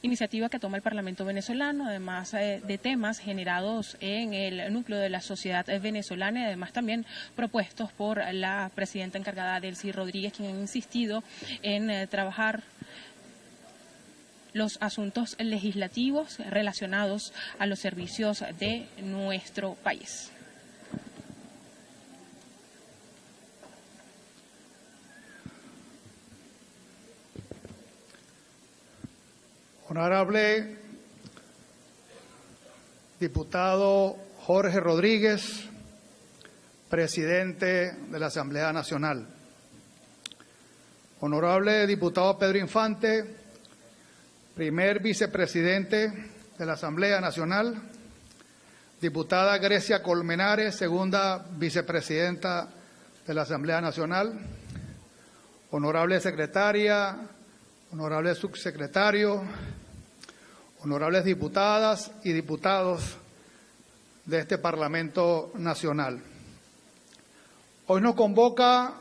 Iniciativa que toma el Parlamento venezolano, además de temas generados en el núcleo de la sociedad venezolana y además también propuestos por la presidenta encargada, Delcy Rodríguez, quien ha insistido en trabajar los asuntos legislativos relacionados a los servicios de nuestro país. Honorable diputado Jorge Rodríguez, presidente de la Asamblea Nacional. Honorable diputado Pedro Infante, primer vicepresidente de la Asamblea Nacional. Diputada Grecia Colmenares, segunda vicepresidenta de la Asamblea Nacional. Honorable secretaria, honorable subsecretario, honorables diputadas y diputados de este Parlamento Nacional. Hoy nos convoca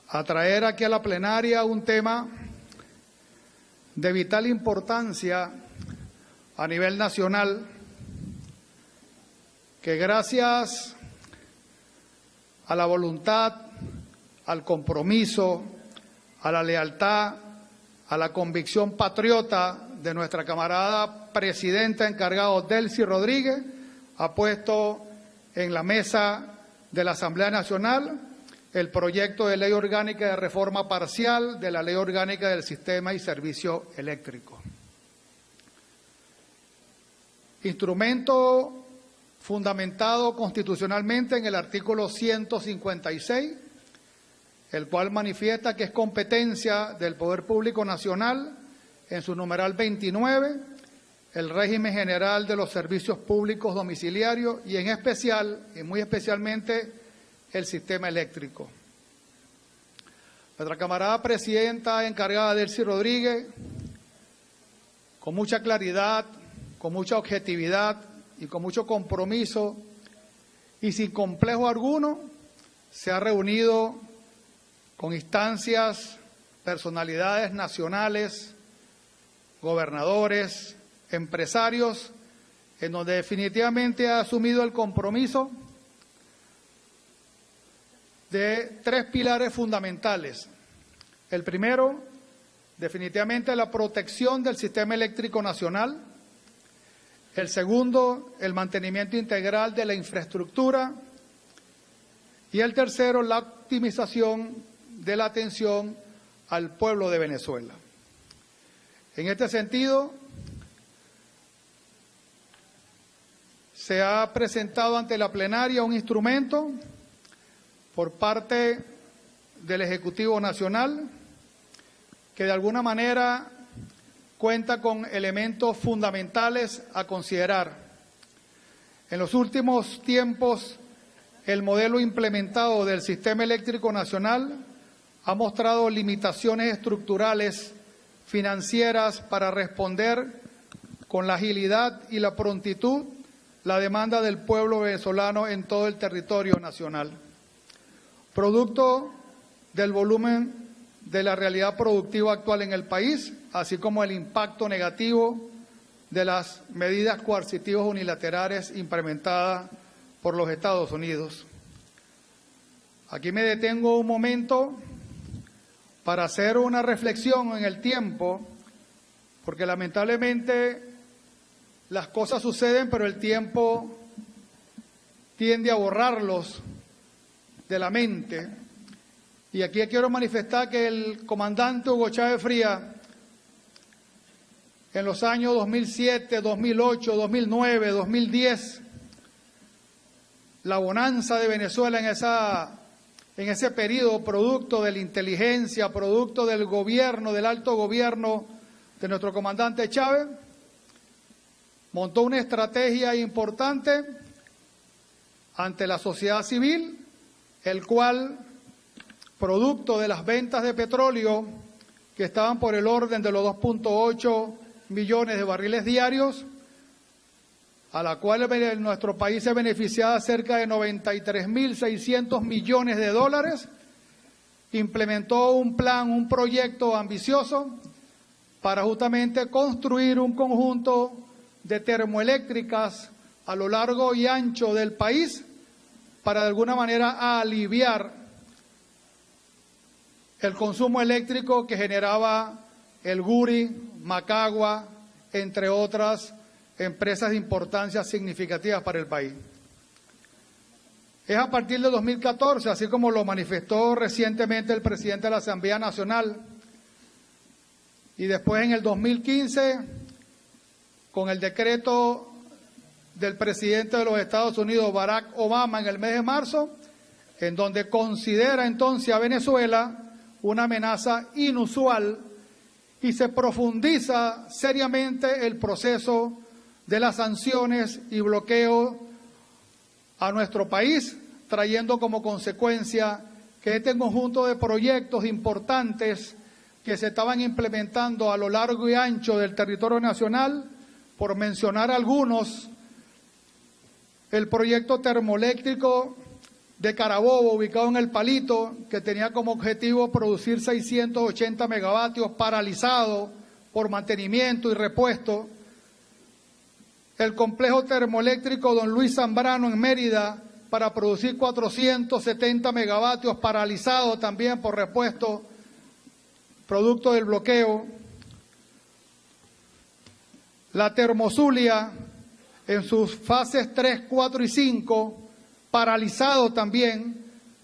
a traer aquí a la plenaria un tema de vital importancia a nivel nacional, que gracias a la voluntad, al compromiso, a la lealtad, a la convicción patriota de nuestra camarada presidenta encargada Delcy Rodríguez, ha puesto en la mesa de la Asamblea Nacional el proyecto de ley orgánica de reforma parcial de la ley orgánica del sistema y servicio eléctrico. Instrumento fundamentado constitucionalmente en el artículo 156, el cual manifiesta que es competencia del Poder Público Nacional, en su numeral 29, el régimen general de los servicios públicos domiciliarios y en especial, y muy especialmente, el sistema eléctrico. Nuestra camarada presidenta encargada, Delcy Rodríguez, con mucha claridad, con mucha objetividad y con mucho compromiso y sin complejo alguno, se ha reunido con instancias, personalidades nacionales, gobernadores, empresarios, en donde definitivamente ha asumido el compromiso de 3 pilares fundamentales. El primero, definitivamente la protección del sistema eléctrico nacional. El segundo, el mantenimiento integral de la infraestructura. Y el tercero, la optimización de la atención al pueblo de Venezuela. En este sentido, se ha presentado ante la plenaria un instrumento por parte del Ejecutivo Nacional que de alguna manera cuenta con elementos fundamentales a considerar. En los últimos tiempos, el modelo implementado del Sistema Eléctrico Nacional ha mostrado limitaciones estructurales financieras para responder con la agilidad y la prontitud la demanda del pueblo venezolano en todo el territorio nacional. Producto del volumen de la realidad productiva actual en el país, así como el impacto negativo de las medidas coercitivas unilaterales implementadas por los Estados Unidos. Aquí me detengo un momento para hacer una reflexión en el tiempo, porque lamentablemente las cosas suceden, pero el tiempo tiende a borrarlos de la mente. Y aquí quiero manifestar que el comandante Hugo Chávez Frías, en los años 2007, 2008, 2009, 2010, la bonanza de Venezuela en ese periodo, producto de la inteligencia, producto del gobierno, del alto gobierno de nuestro comandante Chávez, montó una estrategia importante ante la sociedad civil, el cual, producto de las ventas de petróleo que estaban por el orden de los 2.8 millones de barriles diarios, a la cual nuestro país se beneficiaba cerca de 93.600 millones de dólares, implementó un plan, un proyecto ambicioso para justamente construir un conjunto de termoeléctricas a lo largo y ancho del país para de alguna manera aliviar el consumo eléctrico que generaba el Guri, Macagua, entre otras empresas de importancia significativa para el país. Es a partir de 2014, así como lo manifestó recientemente el presidente de la Asamblea Nacional, y después en el 2015, con el decreto del presidente de los Estados Unidos, Barack Obama, en el mes de marzo, en donde considera entonces a Venezuela una amenaza inusual y se profundiza seriamente el proceso de las sanciones y bloqueo a nuestro país, trayendo como consecuencia que este conjunto de proyectos importantes que se estaban implementando a lo largo y ancho del territorio nacional, por mencionar algunos, el proyecto termoeléctrico de Carabobo, ubicado en El Palito, que tenía como objetivo producir 680 megavatios, paralizado por mantenimiento y repuesto. El complejo termoeléctrico Don Luis Zambrano en Mérida, para producir 470 megavatios, paralizado también por repuesto, producto del bloqueo. La Termozulia, en sus fases 3, 4 y 5, paralizado también,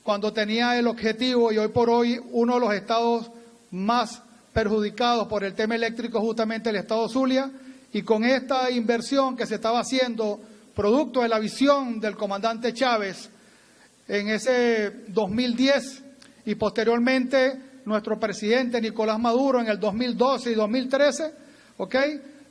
cuando tenía el objetivo, y hoy por hoy uno de los estados más perjudicados por el tema eléctrico, justamente el estado Zulia, y con esta inversión que se estaba haciendo, producto de la visión del comandante Chávez en ese 2010, y posteriormente nuestro presidente Nicolás Maduro en el 2012 y 2013,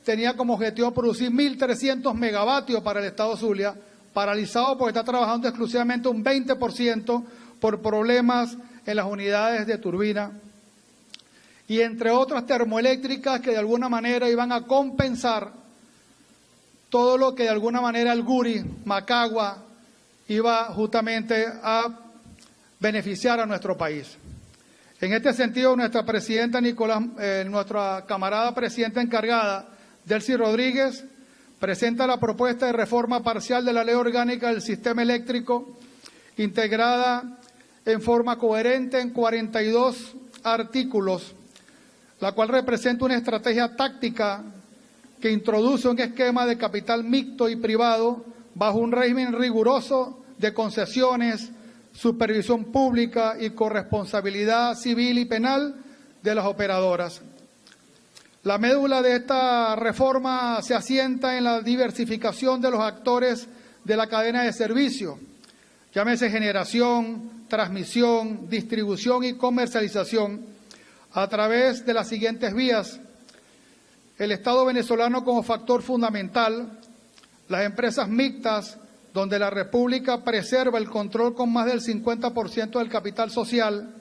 tenía como objetivo producir 1.300 megavatios para el estado Zulia, paralizado porque está trabajando exclusivamente un 20% por problemas en las unidades de turbina, y entre otras termoeléctricas que de alguna manera iban a compensar todo lo que de alguna manera el Guri, Macagua, iba justamente a beneficiar a nuestro país. En este sentido, nuestra presidenta nuestra camarada presidenta encargada, Delcy Rodríguez, presenta la propuesta de reforma parcial de la Ley Orgánica del Sistema Eléctrico, integrada en forma coherente en 42 artículos, la cual representa una estrategia táctica que introduce un esquema de capital mixto y privado bajo un régimen riguroso de concesiones, supervisión pública y corresponsabilidad civil y penal de las operadoras. La médula de esta reforma se asienta en la diversificación de los actores de la cadena de servicio, llámese generación, transmisión, distribución y comercialización, a través de las siguientes vías: el Estado venezolano como factor fundamental, las empresas mixtas, donde la República preserva el control con más del 50% del capital social,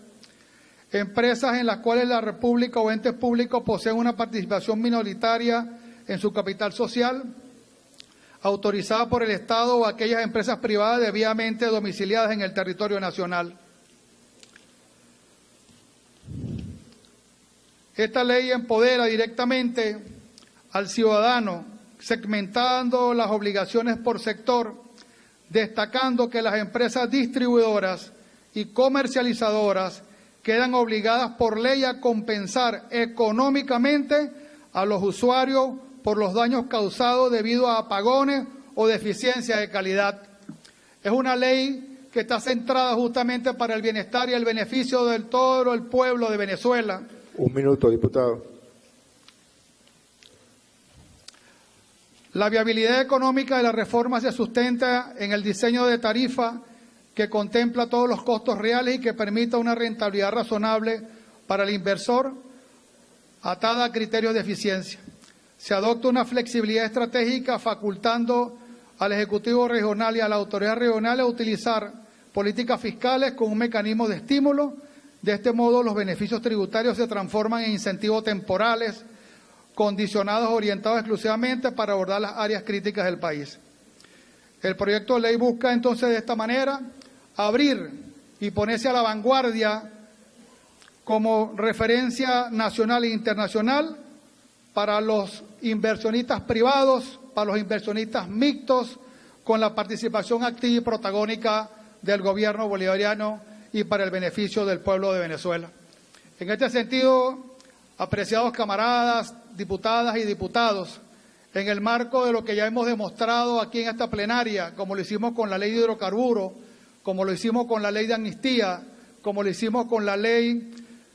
empresas en las cuales la República o entes públicos poseen una participación minoritaria en su capital social, autorizada por el Estado, o aquellas empresas privadas debidamente domiciliadas en el territorio nacional. Esta ley empodera directamente al ciudadano, segmentando las obligaciones por sector, destacando que las empresas distribuidoras y comercializadoras quedan obligadas por ley a compensar económicamente a los usuarios por los daños causados debido a apagones o deficiencia de calidad. Es una ley que está centrada justamente para el bienestar y el beneficio de todo el pueblo de Venezuela. Un minuto, diputado. La viabilidad económica de la reforma se sustenta en el diseño de tarifa que contempla todos los costos reales y que permita una rentabilidad razonable para el inversor, atada a criterios de eficiencia. Se adopta una flexibilidad estratégica facultando al Ejecutivo Regional y a la Autoridad Regional a utilizar políticas fiscales con un mecanismo de estímulo. De este modo, los beneficios tributarios se transforman en incentivos temporales, condicionados, orientados exclusivamente para abordar las áreas críticas del país. El proyecto de ley busca entonces de esta manera abrir y ponerse a la vanguardia como referencia nacional e internacional para los inversionistas privados, para los inversionistas mixtos, con la participación activa y protagónica del gobierno bolivariano y para el beneficio del pueblo de Venezuela. En este sentido, apreciados camaradas, diputadas y diputados, en el marco de lo que ya hemos demostrado aquí en esta plenaria, como lo hicimos con la ley de hidrocarburos, como lo hicimos con la ley de amnistía, como lo hicimos con la ley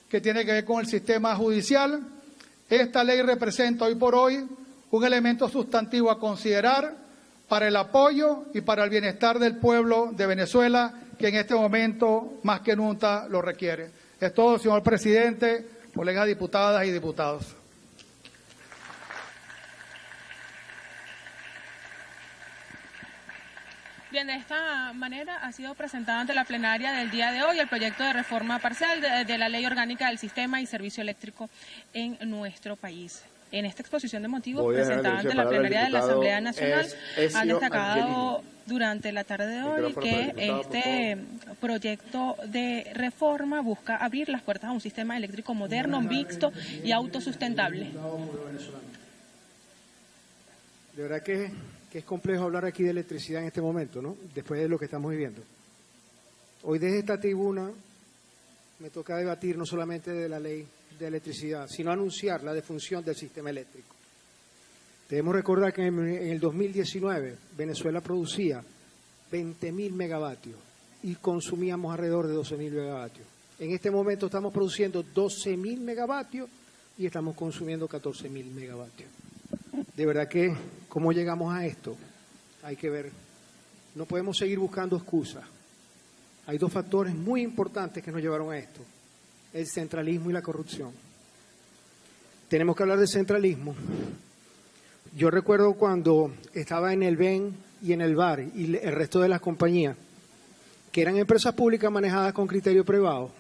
que tiene que ver con el sistema judicial, esta ley representa hoy por hoy un elemento sustantivo a considerar para el apoyo y para el bienestar del pueblo de Venezuela, que en este momento más que nunca lo requiere. Es todo, señor presidente, colegas diputadas y diputados. Bien, de esta manera ha sido presentado ante la plenaria del día de hoy el proyecto de reforma parcial de la Ley Orgánica del Sistema y Servicio Eléctrico en nuestro país. En esta exposición de motivos presentada ante la plenaria de la Asamblea Nacional, han destacado durante la tarde de hoy que este proyecto de reforma busca abrir las puertas a un sistema eléctrico moderno, mixto y autosustentable. De verdad que es complejo hablar aquí de electricidad en este momento, ¿no? Después de lo que estamos viviendo. Hoy desde esta tribuna me toca debatir no solamente de la ley de electricidad, sino anunciar la defunción del sistema eléctrico. Debemos recordar que en el 2019 Venezuela producía 20.000 megavatios y consumíamos alrededor de 12.000 megavatios. En este momento estamos produciendo 12.000 megavatios y estamos consumiendo 14.000 megavatios. De verdad que, ¿cómo llegamos a esto? Hay que ver. No podemos seguir buscando excusas. Hay dos factores muy importantes que nos llevaron a esto: el centralismo y la corrupción. Tenemos que hablar de centralismo Yo recuerdo cuando estaba en el BEN y en el VAR y el resto de las compañías, que eran empresas públicas manejadas con criterio privado.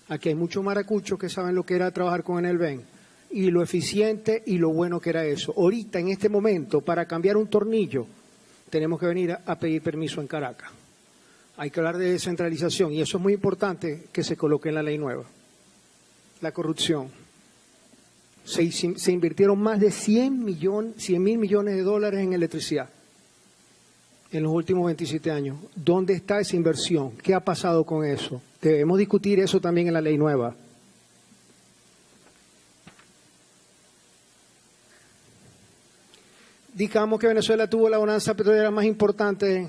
Aquí hay muchos maracuchos que saben lo que era trabajar con el BEN y lo eficiente y lo bueno que era eso. Ahorita, en este momento, para cambiar un tornillo, tenemos que venir a pedir permiso en Caracas. Hay que hablar de descentralización y eso es muy importante que se coloque en la ley nueva. La corrupción. Se invirtieron más de 100.000 millones de dólares en electricidad en los últimos 27 años. ¿Dónde está esa inversión? ¿Qué ha pasado con eso? Debemos discutir eso también en la ley nueva. Digamos que Venezuela tuvo la bonanza petrolera más importante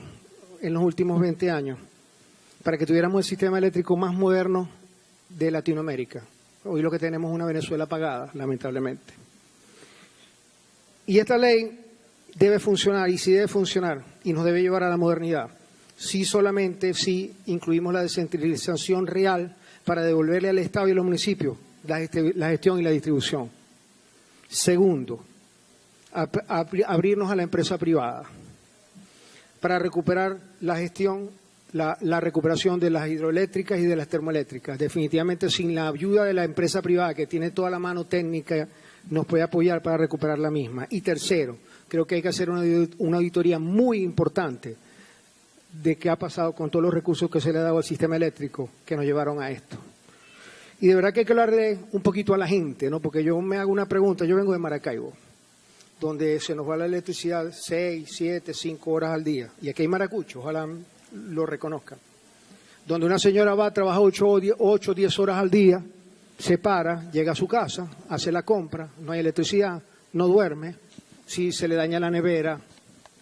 en los últimos 20 años, para que tuviéramos el sistema eléctrico más moderno de Latinoamérica. Hoy lo que tenemos es una Venezuela apagada, lamentablemente. Y esta ley debe funcionar, y sí debe funcionar, y nos debe llevar a la modernidad. Sí, solamente si incluimos la descentralización real para devolverle al Estado y a los municipios la gestión y la distribución. Segundo, abrirnos a la empresa privada para recuperar la gestión, la recuperación de las hidroeléctricas y de las termoeléctricas. Definitivamente sin la ayuda de la empresa privada, que tiene toda la mano técnica, nos puede apoyar para recuperar la misma. Y tercero, creo que hay que hacer una auditoría muy importante de qué ha pasado con todos los recursos que se le ha dado al sistema eléctrico que nos llevaron a esto. Y de verdad que hay que hablarle un poquito a la gente, ¿no? Porque yo me hago una pregunta, yo vengo de Maracaibo, donde se nos va la electricidad 6, 7, 5 horas al día. Y aquí hay maracuchos, ojalá lo reconozcan. Donde una señora va a trabajar 8 o 10 horas al día, se para, llega a su casa, hace la compra, no hay electricidad, no duerme. Si se le daña la nevera,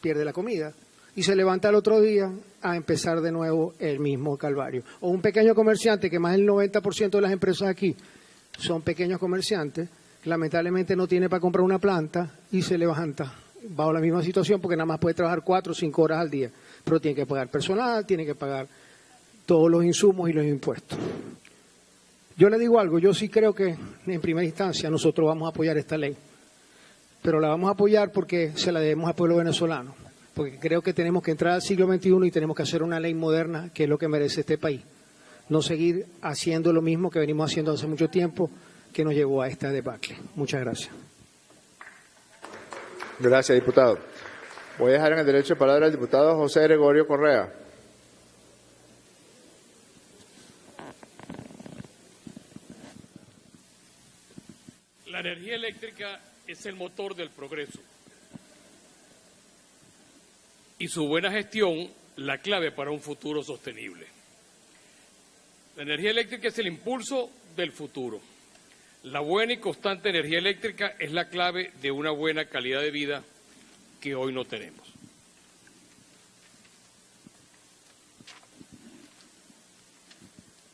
pierde la comida. Y se levanta el otro día a empezar de nuevo el mismo calvario. O un pequeño comerciante, que más del 90% de las empresas aquí son pequeños comerciantes, lamentablemente no tiene para comprar una planta y se levanta bajo la misma situación porque nada más puede trabajar 4 o 5 horas al día. Pero tiene que pagar personal, tiene que pagar todos los insumos y los impuestos. Yo le digo algo, yo sí creo que en primera instancia nosotros vamos a apoyar esta ley, pero la vamos a apoyar porque se la debemos al pueblo venezolano, porque creo que tenemos que entrar al siglo XXI y tenemos que hacer una ley moderna, que es lo que merece este país. No seguir haciendo lo mismo que venimos haciendo hace mucho tiempo, que nos llevó a esta debacle. Muchas gracias. Gracias, diputado. Voy a dejar en el derecho de palabra al diputado José Gregorio Correa. La energía eléctrica es el motor del progreso y su buena gestión la clave para un futuro sostenible. La energía eléctrica es el impulso del futuro. La buena y constante energía eléctrica es la clave de una buena calidad de vida que hoy no tenemos.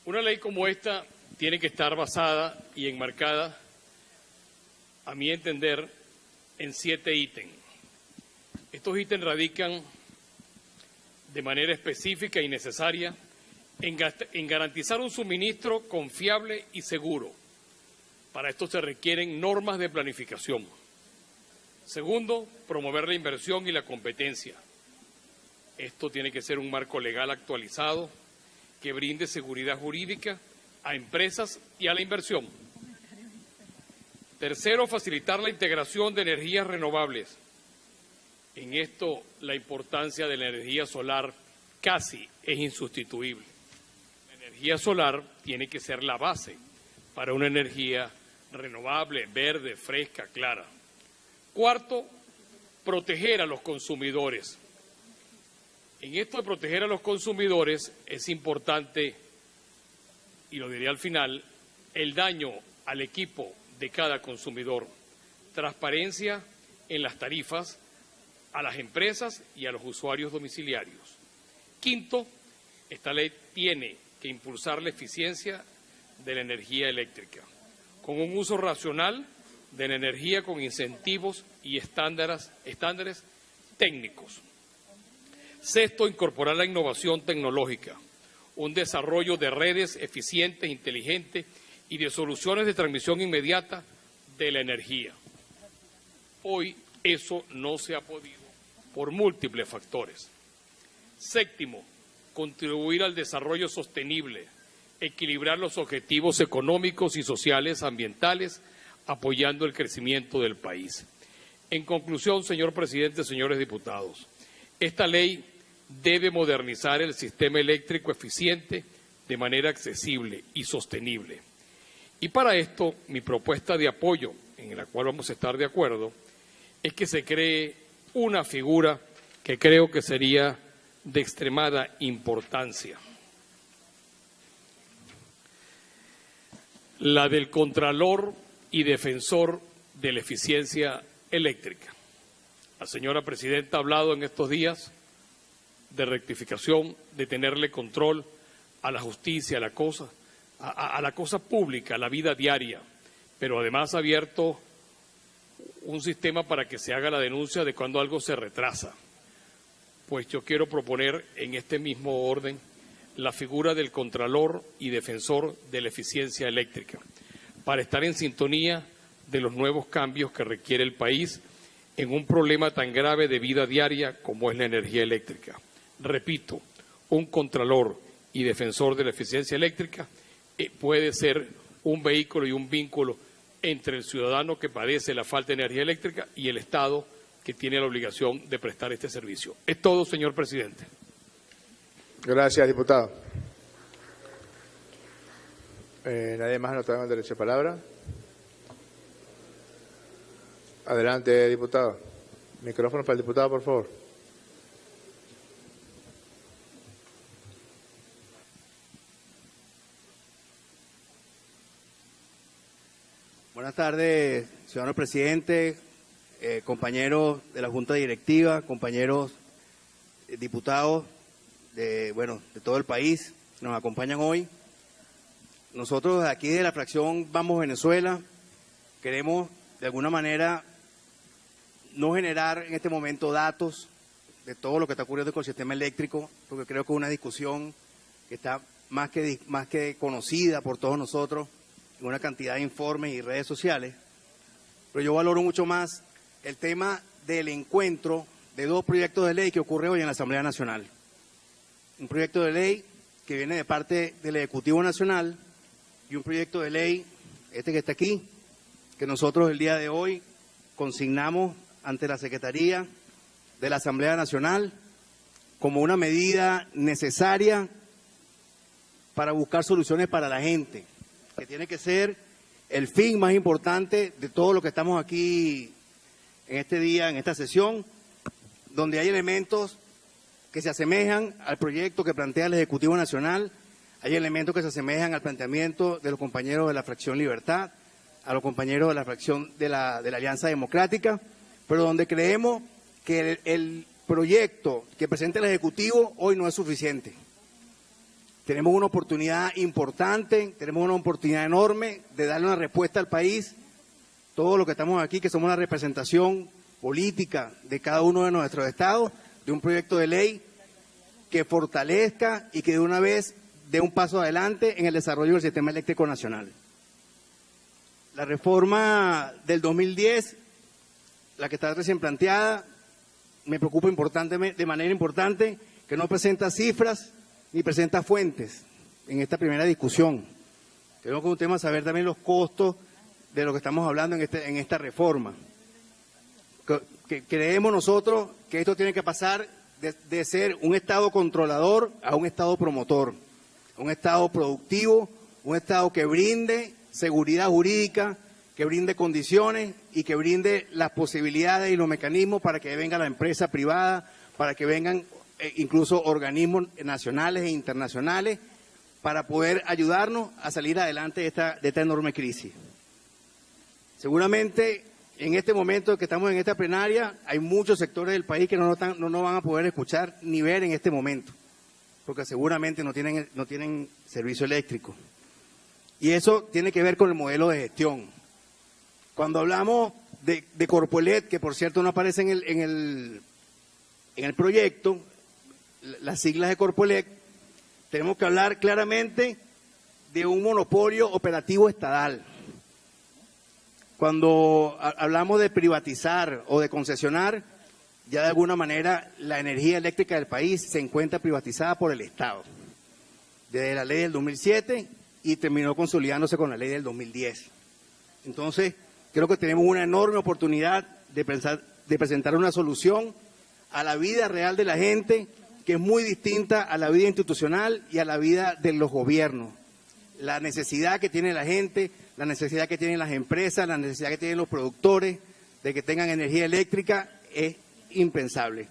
Una ley como esta tiene que estar basada y enmarcada, a mi entender, en 7 ítems. Estos ítems radican de manera específica y necesaria en garantizar un suministro confiable y seguro. Para esto se requieren normas de planificación. Segundo, promover la inversión y la competencia. Esto tiene que ser un marco legal actualizado que brinde seguridad jurídica a empresas y a la inversión. Tercero, facilitar la integración de energías renovables. En esto, la importancia de la energía solar casi es insustituible. La energía solar tiene que ser la base para una energía renovable, verde, fresca, clara. Cuarto, proteger a los consumidores. En esto de proteger a los consumidores es importante, y lo diré al final, el daño al equipo de cada consumidor. Transparencia en las tarifas a las empresas y a los usuarios domiciliarios. Quinto, esta ley tiene que impulsar la eficiencia de la energía eléctrica, con un uso racional de la energía con incentivos y estándares técnicos. Sexto, incorporar la innovación tecnológica, un desarrollo de redes eficientes, inteligentes y de soluciones de transmisión inmediata de la energía. Hoy Eso no se ha podido por múltiples factores. Séptimo, contribuir al desarrollo sostenible, equilibrar los objetivos económicos y sociales ambientales, apoyando el crecimiento del país. En conclusión, señor presidente, señores diputados, esta ley debe modernizar el sistema eléctrico eficiente de manera accesible y sostenible. Y para esto, mi propuesta de apoyo, en la cual vamos a estar de acuerdo, es que se cree una figura que creo que sería de extremada importancia. La del Contralor y Defensor de la Eficiencia Eléctrica. La señora presidenta ha hablado en estos días de rectificación, de tenerle control a la justicia, a la cosa pública, a la vida diaria, pero además ha abierto un sistema para que se haga la denuncia de cuando algo se retrasa. Pues yo quiero proponer en este mismo orden la figura del Contralor y Defensor de la Eficiencia Eléctrica, para estar en sintonía de los nuevos cambios que requiere el país en un problema tan grave de vida diaria como es la energía eléctrica. Repito, un Contralor y Defensor de la Eficiencia Eléctrica puede ser un vehículo y un vínculo entre el ciudadano que padece la falta de energía eléctrica y el Estado que tiene la obligación de prestar este servicio. Es todo, señor presidente. Gracias, diputado. ¿Nadie más anotado en el derecho de palabra? Adelante, diputado. Micrófono para el diputado, por favor. Buenas tardes, ciudadano presidente, compañeros de la Junta Directiva, compañeros diputados de todo el país que nos acompañan hoy. Nosotros aquí de la fracción Vamos Venezuela queremos de alguna manera no generar en este momento datos de todo lo que está ocurriendo con el sistema eléctrico, porque creo que es una discusión que está más que conocida por todos nosotros, en una cantidad de informes y redes sociales, pero yo valoro mucho más el tema del encuentro de dos proyectos de ley que ocurre hoy en la Asamblea Nacional. Un proyecto de ley que viene de parte del Ejecutivo Nacional y un proyecto de ley, este que está aquí, que nosotros el día de hoy consignamos ante la Secretaría de la Asamblea Nacional como una medida necesaria para buscar soluciones para la gente, que tiene que ser el fin más importante de todo lo que estamos aquí en este día, en esta sesión, donde hay elementos que se asemejan al proyecto que plantea el Ejecutivo Nacional, hay elementos que se asemejan al planteamiento de los compañeros de la fracción Libertad, a los compañeros de la fracción de la Alianza Democrática, pero donde creemos que el proyecto que presenta el Ejecutivo hoy no es suficiente. Tenemos una oportunidad importante, tenemos una oportunidad enorme de darle una respuesta al país, todos los que estamos aquí, que somos la representación política de cada uno de nuestros estados, de un proyecto de ley que fortalezca y que de una vez dé un paso adelante en el desarrollo del sistema eléctrico nacional. La reforma del 2010, la que está recién planteada, me preocupa de manera importante, que no presenta cifras ni presenta fuentes en esta primera discusión. Creo que es un tema saber también los costos de lo que estamos hablando en esta reforma. Que creemos nosotros que esto tiene que pasar de ser un Estado controlador a un Estado promotor, un Estado productivo, un Estado que brinde seguridad jurídica, que brinde condiciones y que brinde las posibilidades y los mecanismos para que venga la empresa privada, para que vengan incluso organismos nacionales e internacionales para poder ayudarnos a salir adelante de esta enorme crisis. Seguramente en este momento que estamos en esta plenaria hay muchos sectores del país que no nos van a poder escuchar ni ver en este momento, porque seguramente no tienen servicio eléctrico. Y eso tiene que ver con el modelo de gestión. Cuando hablamos de Corpoelec, que por cierto no aparece en el proyecto, las siglas de Corpoelec, tenemos que hablar claramente de un monopolio operativo estatal. Cuando hablamos de privatizar o de concesionar, ya de alguna manera la energía eléctrica del país se encuentra privatizada por el Estado. Desde la ley del 2007 y terminó consolidándose con la ley del 2010. Entonces, creo que tenemos una enorme oportunidad de presentar una solución a la vida real de la gente, que es muy distinta a la vida institucional y a la vida de los gobiernos. La necesidad que tiene la gente, la necesidad que tienen las empresas, la necesidad que tienen los productores de que tengan energía eléctrica es impensable.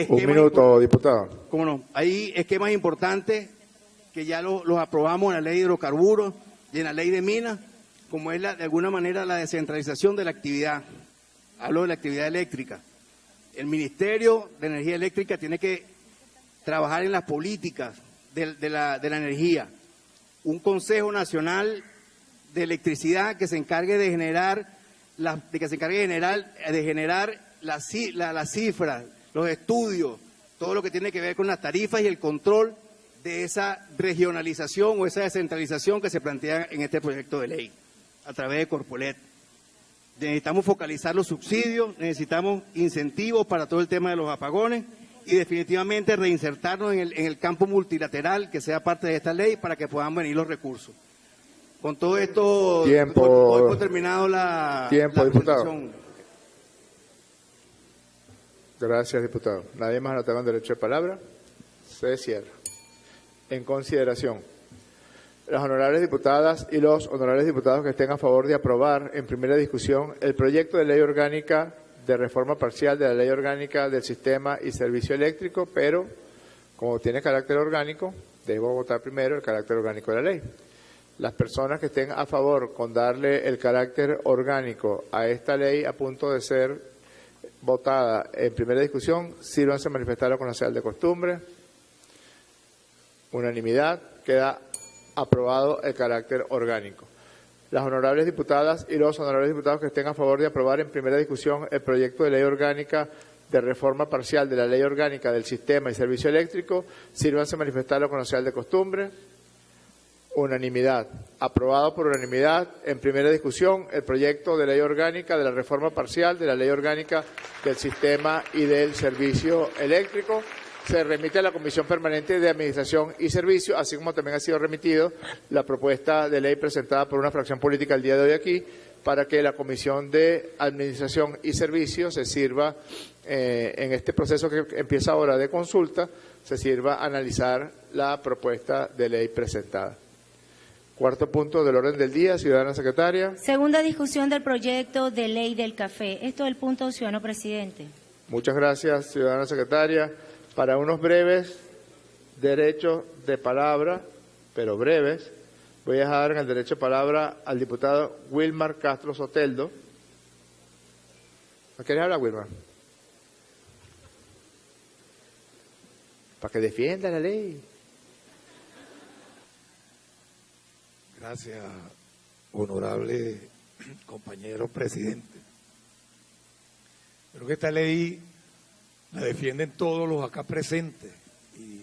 Un minuto, diputado. ¿Cómo no? Hay esquemas importantes que ya los aprobamos en la ley de hidrocarburos y en la ley de minas, como es de alguna manera la descentralización de la actividad. Hablo de la actividad eléctrica. El Ministerio de Energía Eléctrica tiene que trabajar en las políticas de la energía. Un Consejo Nacional de Electricidad que se encargue de generar las cifras, los estudios, todo lo que tiene que ver con las tarifas y el control de esa regionalización o esa descentralización que se plantea en este proyecto de ley a través de Corpolet. Necesitamos focalizar los subsidios, necesitamos incentivos para todo el tema de los apagones y definitivamente reinsertarnos en el campo multilateral que sea parte de esta ley para que puedan venir los recursos. Con todo esto, hoy hemos terminado la diputado. Gracias, diputado. ¿Nadie más no tenga derecho de palabra? Se cierra. En consideración, las honorables diputadas y los honorables diputados que estén a favor de aprobar en primera discusión el proyecto de ley orgánica de reforma parcial de la Ley Orgánica del Sistema y Servicio Eléctrico, pero como tiene carácter orgánico, debo votar primero el carácter orgánico de la ley. Las personas que estén a favor con darle el carácter orgánico a esta ley a punto de ser votada en primera discusión, sírvanse a manifestarlo con la señal de costumbre. Unanimidad, queda aprobado el carácter orgánico. Las honorables diputadas y los honorables diputados que estén a favor de aprobar en primera discusión el proyecto de ley orgánica de reforma parcial de la Ley Orgánica del Sistema y Servicio Eléctrico, sírvanse a manifestarlo con la señal de costumbre. Unanimidad. Aprobado por unanimidad en primera discusión el proyecto de ley orgánica de la reforma parcial de la Ley Orgánica del Sistema y del Servicio Eléctrico. Se remite a la Comisión Permanente de Administración y Servicio, así como también ha sido remitido la propuesta de ley presentada por una fracción política el día de hoy aquí, para que la Comisión de Administración y Servicio se sirva, en este proceso que empieza ahora de consulta, se sirva a analizar la propuesta de ley presentada. Cuarto punto del orden del día, ciudadana secretaria. Segunda discusión del proyecto de ley del café. Esto es el punto, ciudadano presidente. Muchas gracias, ciudadana secretaria. Para unos breves derechos de palabra, pero breves, voy a dejar en el derecho de palabra al diputado Wilmar Castro Soteldo. ¿A qué le habla, Wilmar? Para que defienda la ley. Gracias, honorable compañero presidente. Creo que esta ley la defienden todos los acá presentes y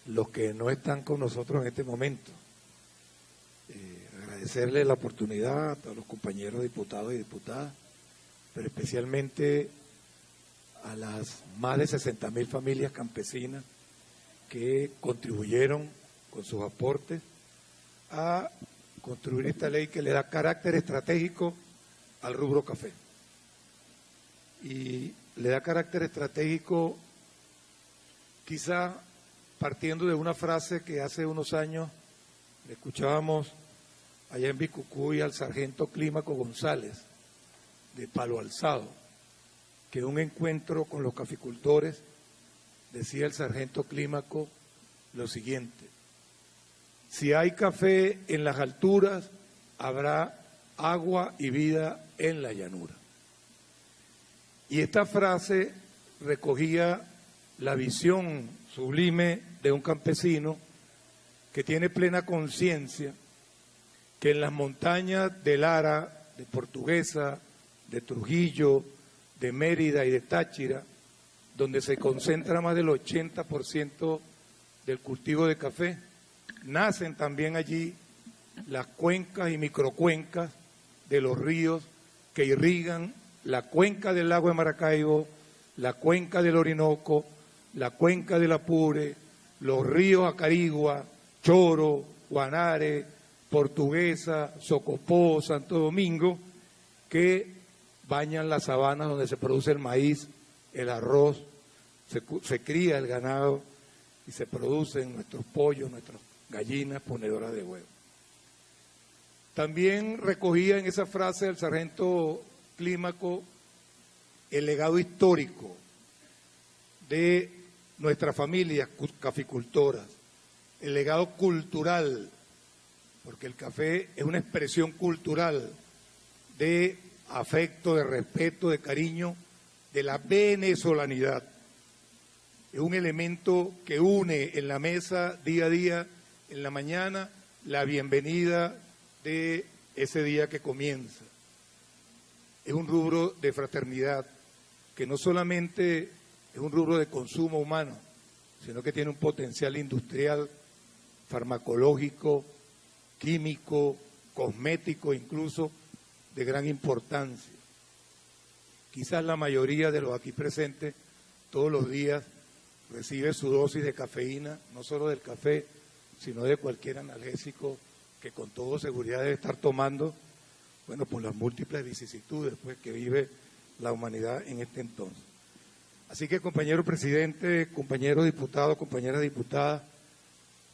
los que no están con nosotros en este momento. Agradecerle la oportunidad a los compañeros diputados y diputadas, pero especialmente a las más de 60.000 familias campesinas que contribuyeron con sus aportes a construir esta ley que le da carácter estratégico al rubro café. Y le da carácter estratégico quizá partiendo de una frase que hace unos años le escuchábamos allá en Bicucuy al sargento Clímaco González de Palo Alzado, que en un encuentro con los caficultores decía el sargento Clímaco lo siguiente: si hay café en las alturas, habrá agua y vida en la llanura. Y esta frase recogía la visión sublime de un campesino que tiene plena conciencia que en las montañas de Lara, de Portuguesa, de Trujillo, de Mérida y de Táchira, donde se concentra más del 80% del cultivo de café, nacen también allí las cuencas y microcuencas de los ríos que irrigan la cuenca del lago de Maracaibo, la cuenca del Orinoco, la cuenca del Apure, los ríos Acarigua, Choro, Guanare, Portuguesa, Socopó, Santo Domingo, que bañan las sabanas donde se produce el maíz, el arroz, se cría el ganado y se producen nuestros pollos, nuestras gallinas ponedoras de huevo. También recogía en esa frase del sargento Clímaco el legado histórico de nuestras familias caficultoras, el legado cultural, porque el café es una expresión cultural de afecto, de respeto, de cariño, de la venezolanidad. Es un elemento que une en la mesa día a día, en la mañana, la bienvenida de ese día que comienza. Es un rubro de fraternidad, que no solamente es un rubro de consumo humano, sino que tiene un potencial industrial, farmacológico, químico, cosmético incluso, de gran importancia. Quizás la mayoría de los aquí presentes todos los días recibe su dosis de cafeína, no solo del café, sino de cualquier analgésico que con toda seguridad debe estar tomando, bueno, por las múltiples vicisitudes pues, que vive la humanidad en este entonces. Así que, compañero presidente, compañeros diputados, compañeras diputadas,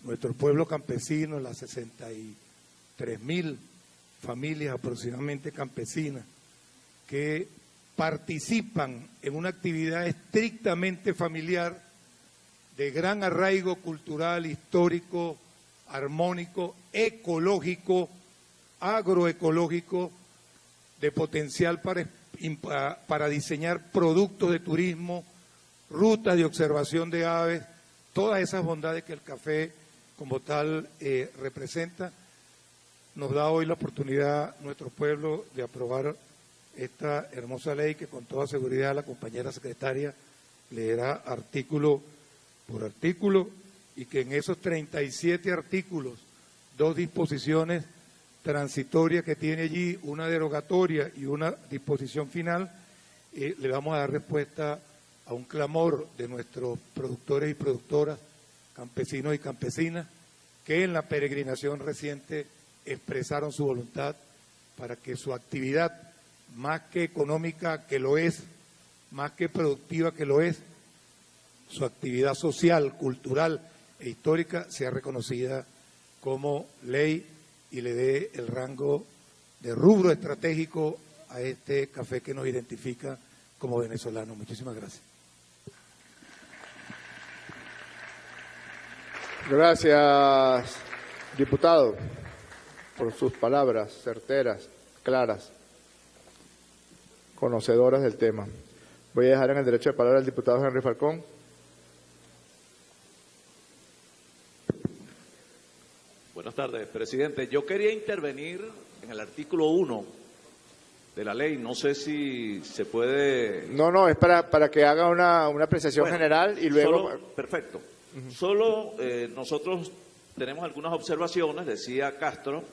nuestro pueblo campesino, las 63.000 familias aproximadamente campesinas que participan en una actividad estrictamente familiar de gran arraigo cultural, histórico, armónico, ecológico, agroecológico, de potencial para diseñar productos de turismo, rutas de observación de aves, todas esas bondades que el café como tal representa. Nos da hoy la oportunidad nuestro pueblo de aprobar esta hermosa ley que con toda seguridad la compañera secretaria leerá artículo por artículo y que en esos 37 artículos, 2 disposiciones transitorias que tiene allí, una derogatoria y una disposición final, le vamos a dar respuesta a un clamor de nuestros productores y productoras, campesinos y campesinas, que en la peregrinación reciente expresaron su voluntad para que su actividad, más que económica que lo es, más que productiva que lo es, su actividad social, cultural e histórica sea reconocida como ley y le dé el rango de rubro estratégico a este café que nos identifica como venezolanos. Muchísimas gracias. Gracias, diputado, por sus palabras certeras, claras, conocedoras del tema. Voy a dejar en el derecho de palabra al diputado Henry Falcón. Buenas tardes, presidente. Yo quería intervenir en el artículo 1 de la ley. No sé si se puede... No, es para que haga una apreciación general y luego... Perfecto. Solo nosotros tenemos algunas observaciones, decía Castro,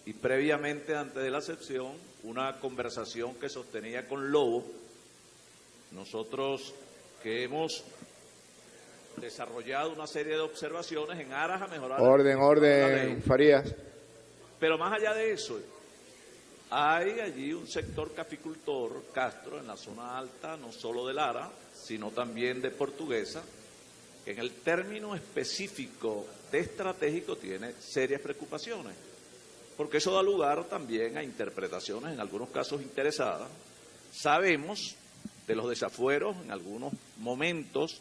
y previamente, antes de la sesión, una conversación que sostenía con Lobo. Nosotros que hemos desarrollado una serie de observaciones en aras a mejorar Orden, Farías. Pero más allá de eso, hay allí un sector caficultor, Castro, en la zona alta, no solo de Lara, sino también de Portuguesa, que en el término específico de estratégico tiene serias preocupaciones, porque eso da lugar también a interpretaciones, en algunos casos interesadas. Sabemos de los desafueros en algunos momentos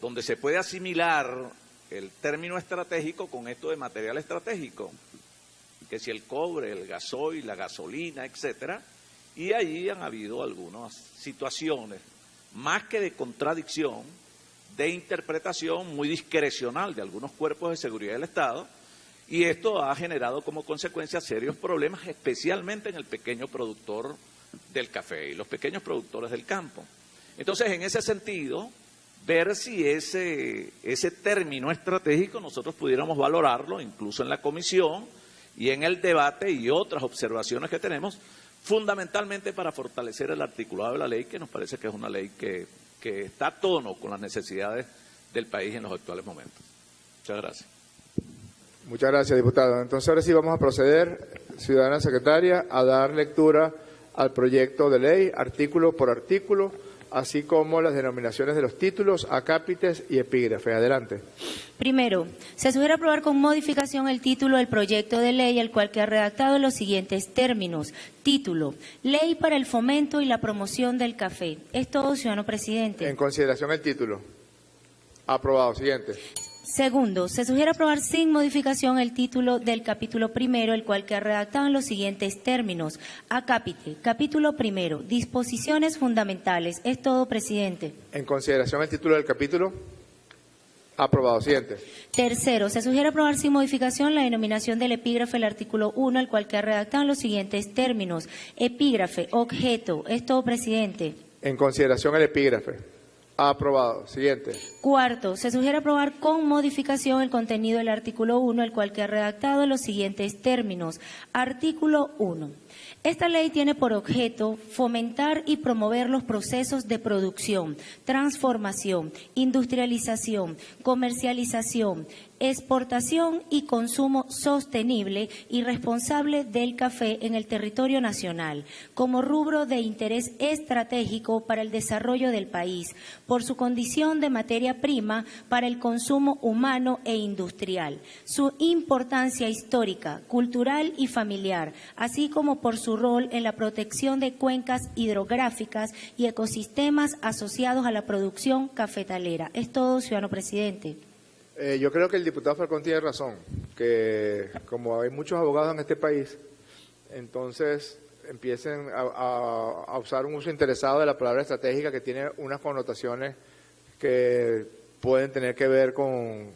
donde se puede asimilar el término estratégico con esto de material estratégico, que si el cobre, el gasoil, la gasolina, etcétera, y allí han habido algunas situaciones, más que de contradicción, de interpretación muy discrecional de algunos cuerpos de seguridad del Estado, y esto ha generado como consecuencia serios problemas, especialmente en el pequeño productor del café y los pequeños productores del campo. Entonces, en ese sentido, ver si ese término estratégico nosotros pudiéramos valorarlo, incluso en la comisión, y en el debate y otras observaciones que tenemos, fundamentalmente para fortalecer el articulado de la ley, que nos parece que es una ley que está a tono con las necesidades del país en los actuales momentos. Muchas gracias. Muchas gracias, diputado. Entonces, ahora sí vamos a proceder, ciudadana secretaria, a dar lectura al proyecto de ley, artículo por artículo, así como las denominaciones de los títulos, acápites y epígrafes. Adelante. Primero, se sugiere aprobar con modificación el título del proyecto de ley, el cual queda redactado en los siguientes términos. Título: Ley para el fomento y la promoción del café. Es todo, ciudadano presidente. En consideración el título. Aprobado. Siguiente. Segundo, se sugiere aprobar sin modificación el título del capítulo primero, el cual queda redactado en los siguientes términos. Acápite, capítulo primero, disposiciones fundamentales. Es todo, presidente. En consideración el título del capítulo. Aprobado. Siguiente. Tercero, se sugiere aprobar sin modificación la denominación del epígrafe del artículo 1, el cual queda redactado en los siguientes términos. Epígrafe, objeto. Es todo, presidente. En consideración el epígrafe. Aprobado. Siguiente. Cuarto, se sugiere aprobar con modificación el contenido del artículo 1, el cual queda redactado en los siguientes términos. Artículo 1. Esta ley tiene por objeto fomentar y promover los procesos de producción, transformación, industrialización, comercialización, exportación y consumo sostenible y responsable del café en el territorio nacional, como rubro de interés estratégico para el desarrollo del país, por su condición de materia prima para el consumo humano e industrial, su importancia histórica, cultural y familiar, así como por su rol en la protección de cuencas hidrográficas y ecosistemas asociados a la producción cafetalera. Es todo, ciudadano presidente. Yo creo que el diputado Falcón tiene razón, que como hay muchos abogados en este país, entonces empiecen a usar un uso interesado de la palabra estratégica, que tiene unas connotaciones que pueden tener que ver con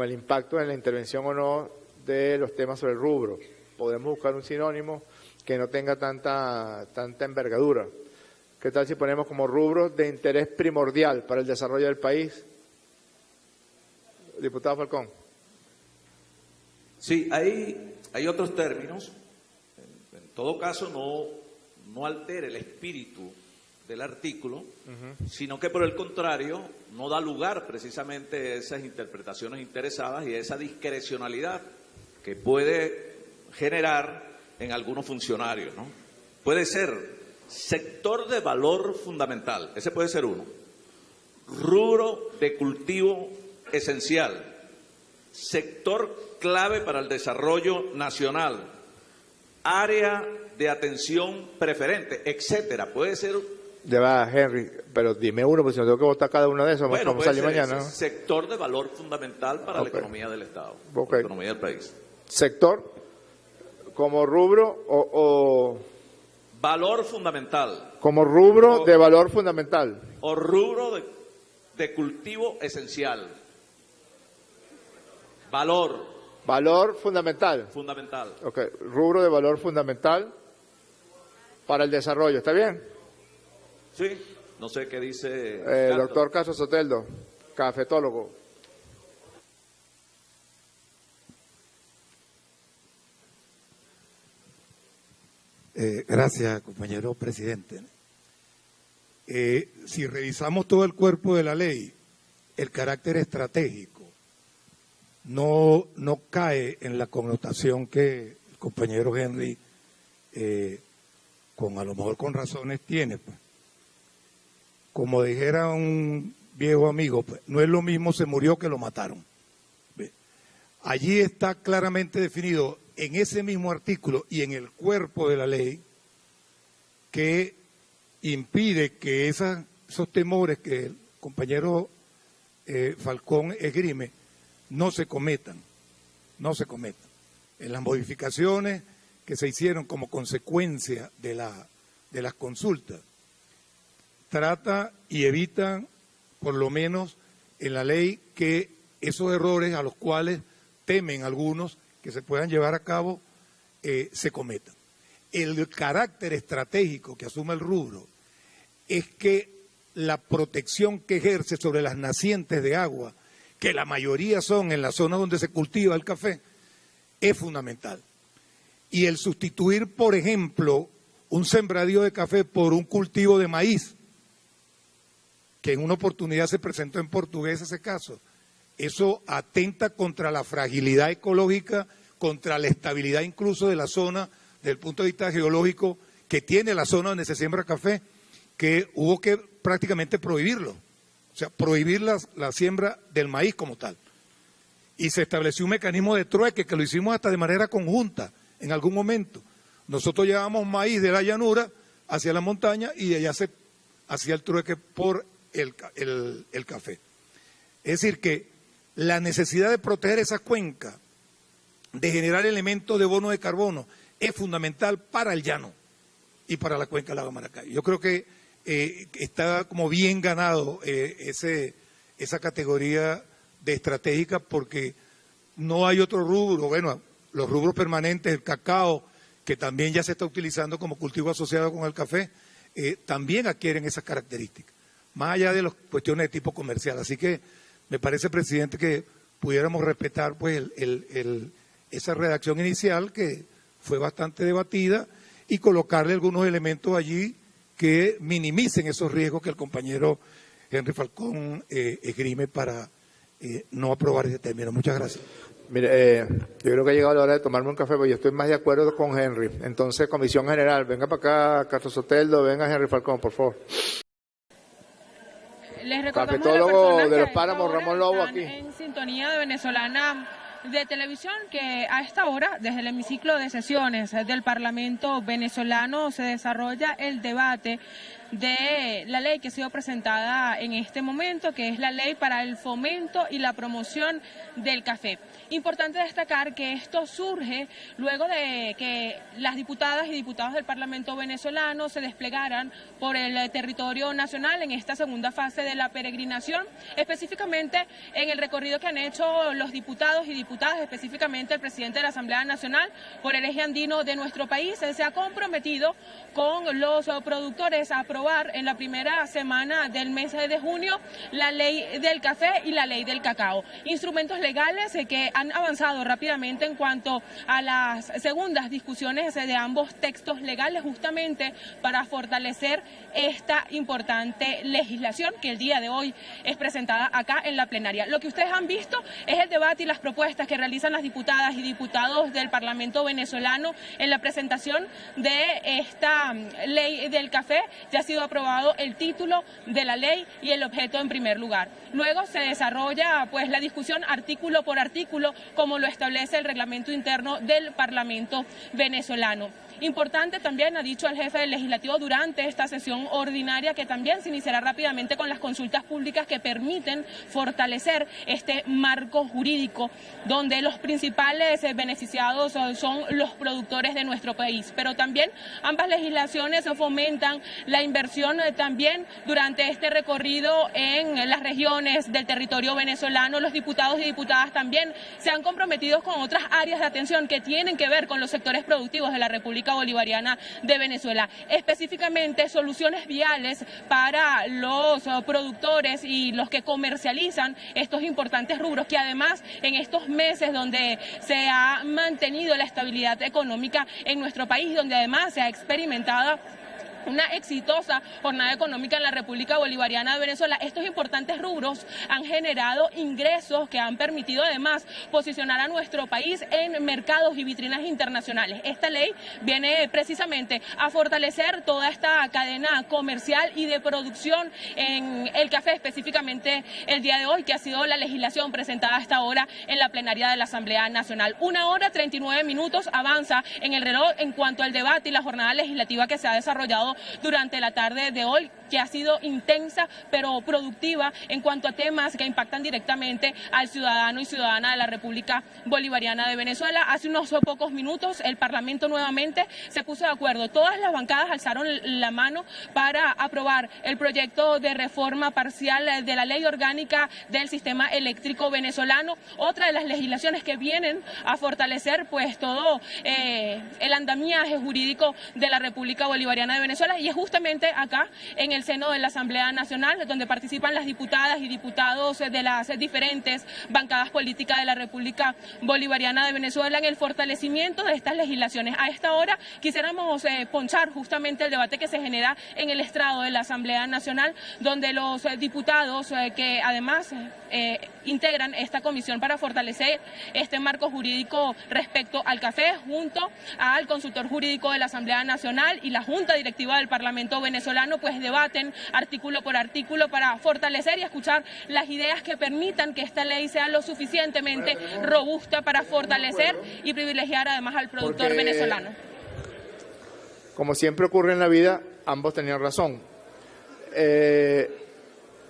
el impacto en la intervención o no de los temas sobre el rubro. Podemos buscar un sinónimo que no tenga tanta envergadura. ¿Qué tal si ponemos como rubro de interés primordial para el desarrollo del país? Diputado Falcón. Sí, hay otros términos. En todo caso, no altere el espíritu del artículo, sino que por el contrario no da lugar precisamente a esas interpretaciones interesadas y a esa discrecionalidad que puede generar en algunos funcionarios, ¿no? Puede ser sector de valor fundamental, ese puede ser uno. Rubro de cultivo esencial, sector clave para el desarrollo nacional, área de atención preferente, etcétera. Puede ser. Ya va, Henry, pero dime uno, porque si no tengo que votar cada uno de esos, Bueno, vamos a salir mañana, ¿no? Sector de valor fundamental para la economía del Estado, la economía del país. Sector como rubro o valor fundamental. Como rubro de valor fundamental. O rubro de cultivo esencial. Valor fundamental. Fundamental. Ok, rubro de valor fundamental para el desarrollo, ¿está bien? Sí, no sé qué dice. Doctor Castro Soteldo, cafetólogo. Gracias, compañero presidente. Si revisamos todo el cuerpo de la ley, el carácter estratégico no cae en la connotación que el compañero Henry, a lo mejor con razones, tiene. Pues. Como dijera un viejo amigo, pues, no es lo mismo se murió que lo mataron. ¿Ve? Allí está claramente definido en ese mismo artículo y en el cuerpo de la ley que impide que esos temores que el compañero Falcón esgrime no se cometan. En las modificaciones que se hicieron como consecuencia de las consultas, trata y evita, por lo menos en la ley, que esos errores a los cuales temen algunos que se puedan llevar a cabo se cometan. El carácter estratégico que asume el rubro es que la protección que ejerce sobre las nacientes de agua, que la mayoría son en la zona donde se cultiva el café, es fundamental. y el sustituir, por ejemplo, un sembradío de café por un cultivo de maíz, que en una oportunidad se presentó en Portuguesa ese caso, eso atenta contra la fragilidad ecológica, contra la estabilidad incluso de la zona, desde el punto de vista geológico que tiene la zona donde se siembra café, que hubo que prácticamente prohibirlo, o sea, prohibir la siembra del maíz como tal. Y se estableció un mecanismo de trueque que lo hicimos hasta de manera conjunta en algún momento. Nosotros llevábamos maíz de la llanura hacia la montaña y de allá se hacía el trueque por el café. Es decir que la necesidad de proteger esa cuenca, de generar elementos de bono de carbono, es fundamental para el llano y para la cuenca del lago Maracay. Yo creo que está como bien ganado esa categoría de estratégica, porque no hay otro rubro. Bueno, los rubros permanentes, el cacao, que también ya se está utilizando como cultivo asociado con el café, también adquieren esas características, más allá de las cuestiones de tipo comercial. Así que me parece, presidente, que pudiéramos respetar pues esa redacción inicial que fue bastante debatida y colocarle algunos elementos allí que minimicen esos riesgos que el compañero Henry Falcón esgrime para no aprobar ese término. Muchas gracias. Mire, yo creo que ha llegado la hora de tomarme un café, porque yo estoy más de acuerdo con Henry. Entonces, Comisión General, venga para acá, Castro Soteldo, venga Henry Falcón, por favor. Les recordamos Cafetólogo de los que Páramos, Ramón Lobo, aquí. En sintonía de Venezolana de Televisión, que a esta hora, desde el hemiciclo de sesiones del Parlamento venezolano, se desarrolla el debate de la ley que ha sido presentada en este momento, que es la ley para el fomento y la promoción del café. Importante destacar que esto surge luego de que las diputadas y diputados del Parlamento venezolano se desplegaran por el territorio nacional en esta segunda fase de la peregrinación, específicamente en el recorrido que han hecho los diputados y diputadas, específicamente el presidente de la Asamblea Nacional, por el eje andino de nuestro país. Él se ha comprometido con los productores a aprobar en la primera semana del mes de junio la ley del café y la ley del cacao. Instrumentos legales que han avanzado rápidamente en cuanto a las segundas discusiones de ambos textos legales, justamente para fortalecer esta importante legislación que el día de hoy es presentada acá en la plenaria. Lo que ustedes han visto es el debate y las propuestas que realizan las diputadas y diputados del Parlamento venezolano en la presentación de esta ley del café. Ya ha sido aprobado el título de la ley y el objeto en primer lugar. Luego se desarrolla pues la discusión artículo por artículo, como lo establece el reglamento interno del Parlamento venezolano. Importante también, ha dicho el jefe del Legislativo durante esta sesión ordinaria, que también se iniciará rápidamente con las consultas públicas que permiten fortalecer este marco jurídico donde los principales beneficiados son los productores de nuestro país. Pero también ambas legislaciones fomentan la inversión también durante este recorrido en las regiones del territorio venezolano. Los diputados y diputadas también se han comprometido con otras áreas de atención que tienen que ver con los sectores productivos de la República Bolivariana de Venezuela, específicamente soluciones viales para los productores y los que comercializan estos importantes rubros, que además en estos meses donde se ha mantenido la estabilidad económica en nuestro país, donde además se ha experimentado una exitosa jornada económica en la República Bolivariana de Venezuela, estos importantes rubros han generado ingresos que han permitido además posicionar a nuestro país en mercados y vitrinas internacionales. Esta ley viene precisamente a fortalecer toda esta cadena comercial y de producción en el café, específicamente el día de hoy, que ha sido la legislación presentada hasta ahora en la plenaria de la Asamblea Nacional. 1:39 avanza en el reloj en cuanto al debate y la jornada legislativa que se ha desarrollado durante la tarde de hoy, que ha sido intensa pero productiva en cuanto a temas que impactan directamente al ciudadano y ciudadana de la República Bolivariana de Venezuela. Hace unos pocos minutos el Parlamento nuevamente se puso de acuerdo. Todas las bancadas alzaron la mano para aprobar el proyecto de reforma parcial de la ley orgánica del sistema eléctrico venezolano, otra de las legislaciones que vienen a fortalecer pues todo el andamiaje jurídico de la República Bolivariana de Venezuela, y es justamente acá en el seno de la Asamblea Nacional, donde participan las diputadas y diputados de las diferentes bancadas políticas de la República Bolivariana de Venezuela, en el fortalecimiento de estas legislaciones. A esta hora quisiéramos ponchar justamente el debate que se genera en el estrado de la Asamblea Nacional, donde los diputados que además integran esta comisión para fortalecer este marco jurídico respecto al café, junto al consultor jurídico de la Asamblea Nacional y la Junta Directiva del Parlamento venezolano, pues debaten artículo por artículo para fortalecer y escuchar las ideas que permitan que esta ley sea lo suficientemente robusta para fortalecer y privilegiar además al productor venezolano. Como siempre ocurre en la vida, ambos tenían razón. En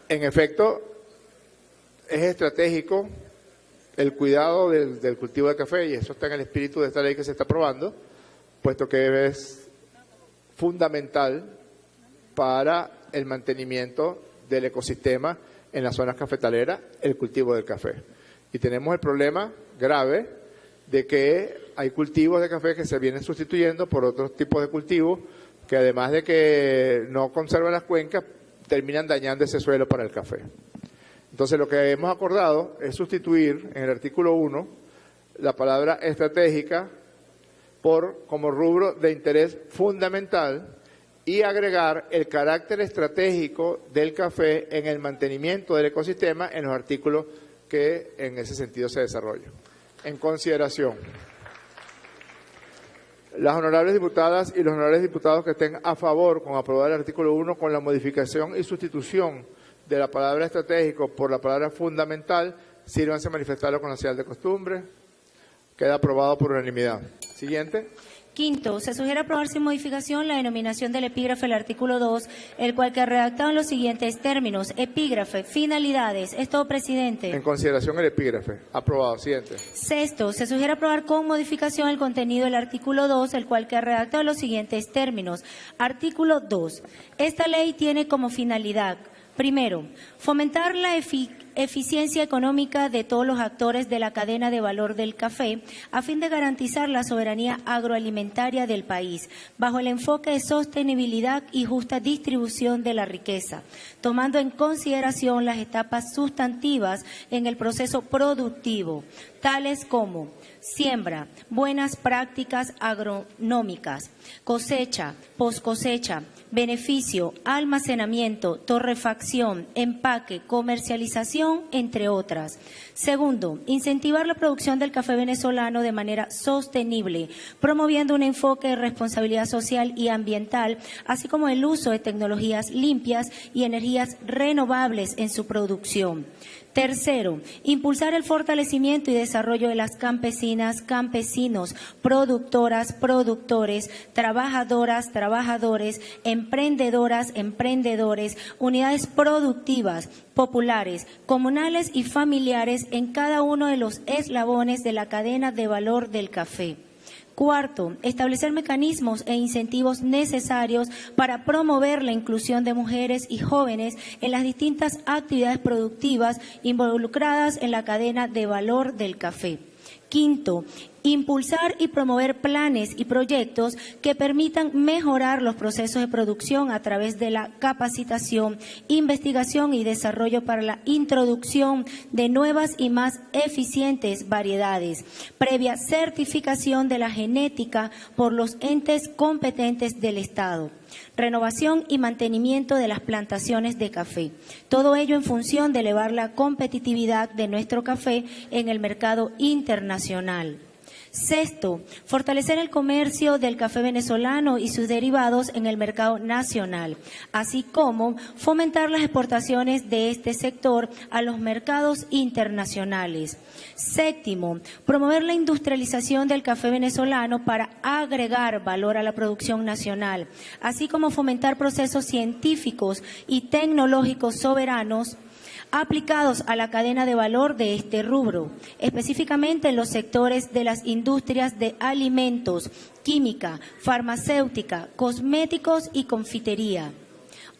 efecto, es estratégico el cuidado del cultivo de café, y eso está en el espíritu de esta ley que se está aprobando, puesto que es fundamental para el mantenimiento del ecosistema en las zonas cafetaleras, el cultivo del café. Y tenemos el problema grave de que hay cultivos de café que se vienen sustituyendo por otros tipos de cultivos que, además de que no conservan las cuencas, terminan dañando ese suelo para el café. Entonces, lo que hemos acordado es sustituir en el artículo 1 la palabra estratégica por como rubro de interés fundamental y agregar el carácter estratégico del café en el mantenimiento del ecosistema en los artículos que en ese sentido se desarrollan. En consideración, las honorables diputadas y los honorables diputados que estén a favor con aprobar el artículo 1 con la modificación y sustitución de la palabra estratégico por la palabra fundamental, sírvanse a manifestarlo con la señal de costumbre. Queda aprobado por unanimidad. Siguiente. Quinto, se sugiere aprobar sin modificación la denominación del epígrafe del artículo 2, el cual queda redactado en los siguientes términos. Epígrafe, finalidades. Es todo, presidente. En consideración el epígrafe. Aprobado. Siguiente. Sexto, se sugiere aprobar con modificación el contenido del artículo 2, el cual queda redactado en los siguientes términos. Artículo 2. Esta ley tiene como finalidad: primero, fomentar la eficiencia económica de todos los actores de la cadena de valor del café a fin de garantizar la soberanía agroalimentaria del país, bajo el enfoque de sostenibilidad y justa distribución de la riqueza, tomando en consideración las etapas sustantivas en el proceso productivo, tales como siembra, buenas prácticas agronómicas, cosecha, poscosecha, beneficio, almacenamiento, torrefacción, empaque, comercialización, entre otras. Segundo, incentivar la producción del café venezolano de manera sostenible, promoviendo un enfoque de responsabilidad social y ambiental, así como el uso de tecnologías limpias y energías renovables en su producción. Tercero, impulsar el fortalecimiento y desarrollo de las campesinas, campesinos, productoras, productores, trabajadoras, trabajadores, emprendedoras, emprendedores, unidades productivas, populares, comunales y familiares en cada uno de los eslabones de la cadena de valor del café. Cuarto, establecer mecanismos e incentivos necesarios para promover la inclusión de mujeres y jóvenes en las distintas actividades productivas involucradas en la cadena de valor del café. Quinto, impulsar y promover planes y proyectos que permitan mejorar los procesos de producción a través de la capacitación, investigación y desarrollo para la introducción de nuevas y más eficientes variedades, previa certificación de la genética por los entes competentes del Estado. Renovación y mantenimiento de las plantaciones de café. Todo ello en función de elevar la competitividad de nuestro café en el mercado internacional. Sexto, fortalecer el comercio del café venezolano y sus derivados en el mercado nacional, así como fomentar las exportaciones de este sector a los mercados internacionales. Séptimo, promover la industrialización del café venezolano para agregar valor a la producción nacional, así como fomentar procesos científicos y tecnológicos soberanos aplicados a la cadena de valor de este rubro, específicamente en los sectores de las industrias de alimentos, química, farmacéutica, cosméticos y confitería.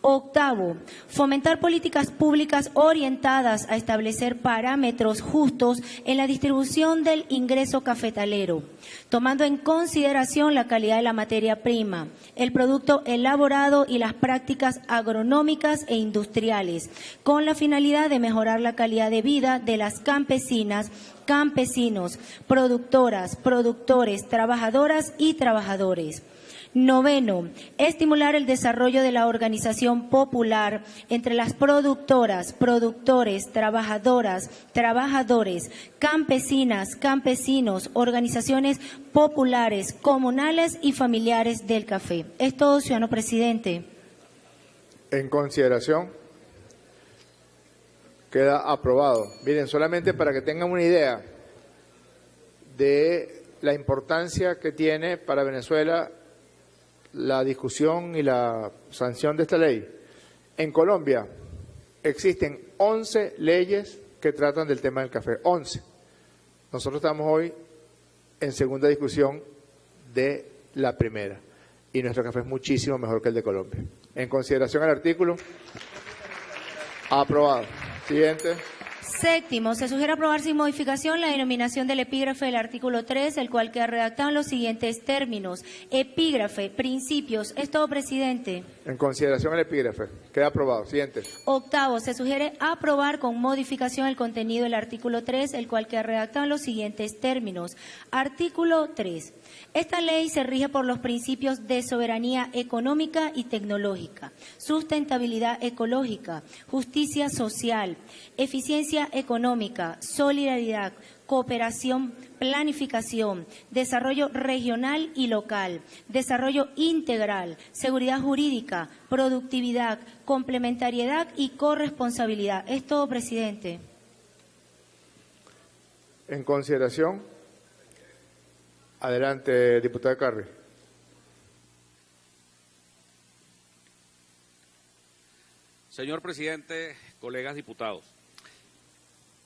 Octavo, fomentar políticas públicas orientadas a establecer parámetros justos en la distribución del ingreso cafetalero, tomando en consideración la calidad de la materia prima, el producto elaborado y las prácticas agronómicas e industriales, con la finalidad de mejorar la calidad de vida de las campesinas, campesinos, productoras, productores, trabajadoras y trabajadores. Noveno, estimular el desarrollo de la organización popular entre las productoras, productores, trabajadoras, trabajadores, campesinas, campesinos, organizaciones populares, comunales y familiares del café. Es todo, ciudadano presidente. En consideración, queda aprobado. Miren, solamente para que tengan una idea de la importancia que tiene para Venezuela la discusión y la sanción de esta ley. En Colombia existen 11 leyes que tratan del tema del café, 11. Nosotros estamos hoy en segunda discusión de la primera y nuestro café es muchísimo mejor que el de Colombia. En consideración al artículo, aprobado. Siguiente. Séptimo, se sugiere aprobar sin modificación la denominación del epígrafe del artículo 3, el cual queda redactado en los siguientes términos. Epígrafe, principios. Es todo, presidente. En consideración al epígrafe, queda aprobado. Siguiente. Octavo, se sugiere aprobar con modificación el contenido del artículo 3, el cual queda redactado en los siguientes términos. Artículo 3. Esta ley se rige por los principios de soberanía económica y tecnológica, sustentabilidad ecológica, justicia social, eficiencia económica, solidaridad, cooperación, planificación, desarrollo regional y local, desarrollo integral, seguridad jurídica, productividad, complementariedad y corresponsabilidad. Es todo, presidente. En consideración, adelante, diputada Carri. Señor presidente, colegas diputados,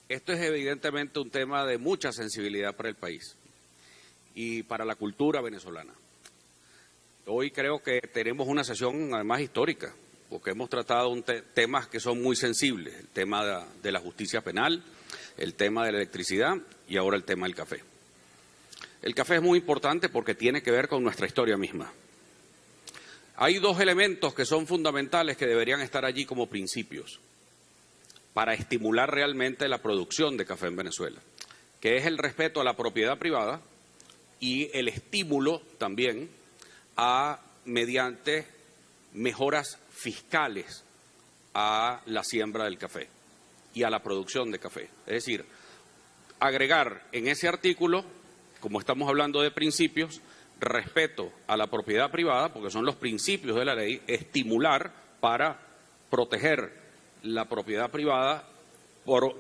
esto es evidentemente un tema de mucha sensibilidad para el país y para la cultura venezolana. Hoy creo que tenemos una sesión además histórica, porque hemos tratado temas que son muy sensibles, el tema de la justicia penal, el tema de la electricidad y ahora el tema del café. El café es muy importante porque tiene que ver con nuestra historia misma. Hay dos elementos que son fundamentales que deberían estar allí como principios para estimular realmente la producción de café en Venezuela, que es el respeto a la propiedad privada y el estímulo también mediante mejoras fiscales a la siembra del café y a la producción de café. Es decir, agregar en ese artículo, como estamos hablando de principios, respeto a la propiedad privada, porque son los principios de la ley, estimular para proteger la propiedad privada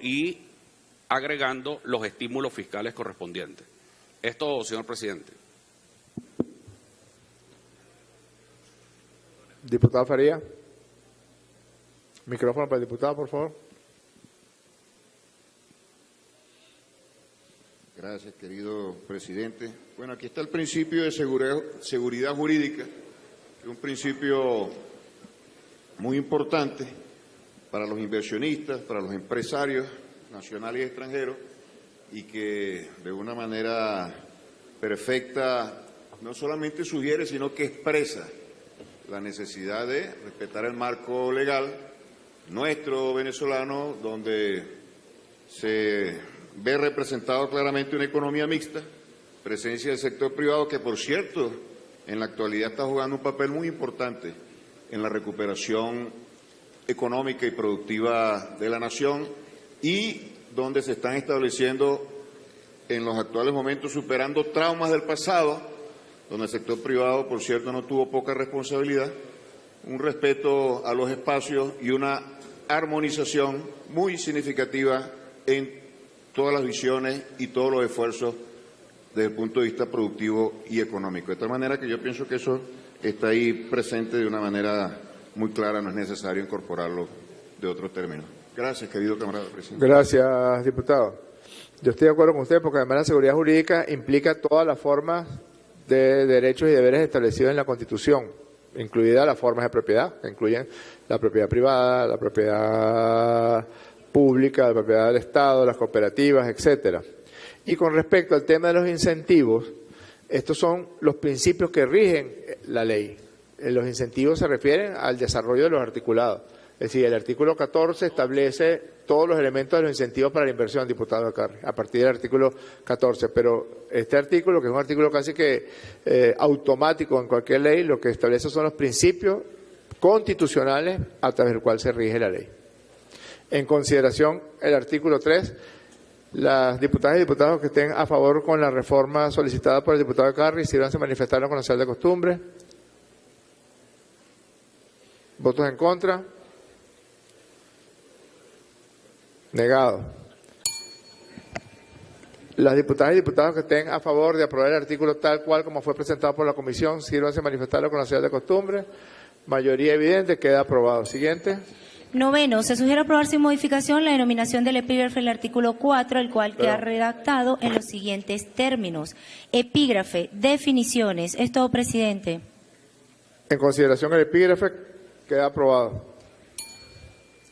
y agregando los estímulos fiscales correspondientes. Esto, señor presidente. Diputado Faría. Micrófono para el diputado, por favor. Gracias, querido presidente. Bueno, aquí está el principio de seguridad jurídica, que es un principio muy importante para los inversionistas, para los empresarios nacionales y extranjeros, y que de una manera perfecta no solamente sugiere, sino que expresa la necesidad de respetar el marco legal nuestro venezolano, donde se ve representado claramente una economía mixta, presencia del sector privado que, por cierto, en la actualidad está jugando un papel muy importante en la recuperación económica y productiva de la nación, y donde se están estableciendo en los actuales momentos, superando traumas del pasado, donde el sector privado, por cierto, no tuvo poca responsabilidad, un respeto a los espacios y una armonización muy significativa en todas las visiones y todos los esfuerzos desde el punto de vista productivo y económico. De tal manera que yo pienso que eso está ahí presente de una manera muy clara, no es necesario incorporarlo de otros términos. Gracias, querido camarada presidente. Gracias, diputado. Yo estoy de acuerdo con usted porque además la seguridad jurídica implica todas las formas de derechos y deberes establecidos en la Constitución. incluida las formas de propiedad, que incluyen la propiedad privada, la propiedad pública, la propiedad del Estado, las cooperativas, etcétera. Y con respecto al tema de los incentivos, estos son los principios que rigen la ley. Los incentivos se refieren al desarrollo de los articulados. Es decir, el artículo 14 establece todos los elementos de los incentivos para la inversión, diputado Acarri, a partir del artículo 14. Pero este artículo, que es un artículo casi que automático en cualquier ley, lo que establece son los principios constitucionales a través del cual se rige la ley. En consideración, el artículo 3, las diputadas y diputados que estén a favor con la reforma solicitada por el diputado Acarri, sírvanse a manifestarlo con la señal de costumbre. ¿Votos en contra? Negado. Las diputadas y diputados que estén a favor de aprobar el artículo tal cual como fue presentado por la comisión, sírvanse a manifestarlo con la señal de costumbre. Mayoría evidente, queda aprobado. Siguiente. Noveno, se sugiere aprobar sin modificación la denominación del epígrafe del artículo 4, el cual queda redactado en los siguientes términos. Epígrafe, definiciones. Es todo, presidente. En consideración el epígrafe, queda aprobado.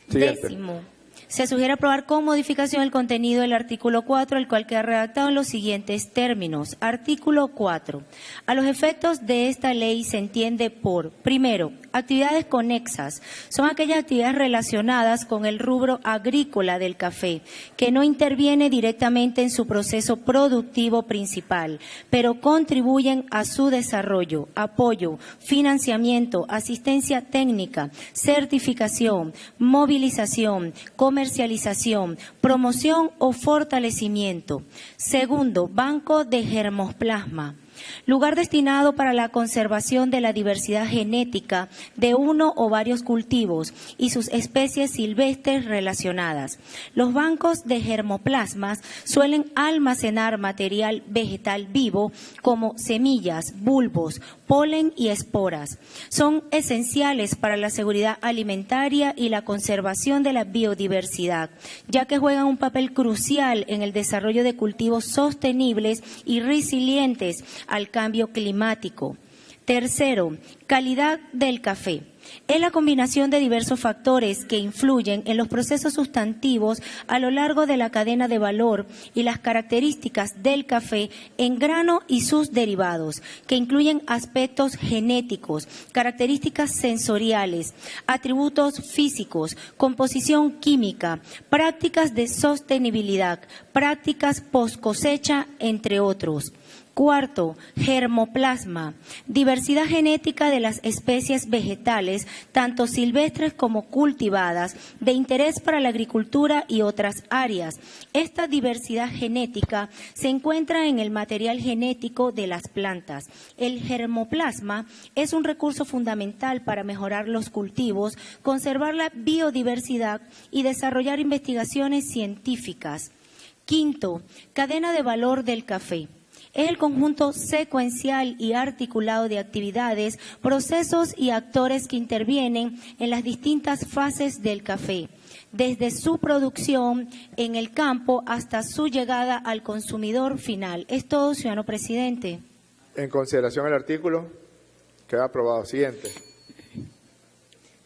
Siguiente. Décimo. Se sugiere aprobar con modificación el contenido del artículo 4, el cual queda redactado en los siguientes términos. Artículo 4. A los efectos de esta ley se entiende por, primero, actividades conexas. Son aquellas actividades relacionadas con el rubro agrícola del café, que no interviene directamente en su proceso productivo principal, pero contribuyen a su desarrollo, apoyo, financiamiento, asistencia técnica, certificación, movilización, comercialización, promoción o fortalecimiento. Segundo, banco de germoplasma. Lugar destinado para la conservación de la diversidad genética de uno o varios cultivos y sus especies silvestres relacionadas. Los bancos de germoplasmas suelen almacenar material vegetal vivo como semillas, bulbos, polen y esporas. Son esenciales para la seguridad alimentaria y la conservación de la biodiversidad, ya que juegan un papel crucial en el desarrollo de cultivos sostenibles y resilientes al cambio climático. Tercero, calidad del café. Es la combinación de diversos factores que influyen en los procesos sustantivos a lo largo de la cadena de valor y las características del café en grano y sus derivados, que incluyen aspectos genéticos, características sensoriales, atributos físicos, composición química, prácticas de sostenibilidad, prácticas post cosecha, entre otros. Cuarto, germoplasma, diversidad genética de las especies vegetales, tanto silvestres como cultivadas, de interés para la agricultura y otras áreas. Esta diversidad genética se encuentra en el material genético de las plantas. El germoplasma es un recurso fundamental para mejorar los cultivos, conservar la biodiversidad y desarrollar investigaciones científicas. Quinto, cadena de valor del café. Es el conjunto secuencial y articulado de actividades, procesos y actores que intervienen en las distintas fases del café, desde su producción en el campo hasta su llegada al consumidor final. Es todo, ciudadano presidente. En consideración el artículo, queda aprobado. Siguiente.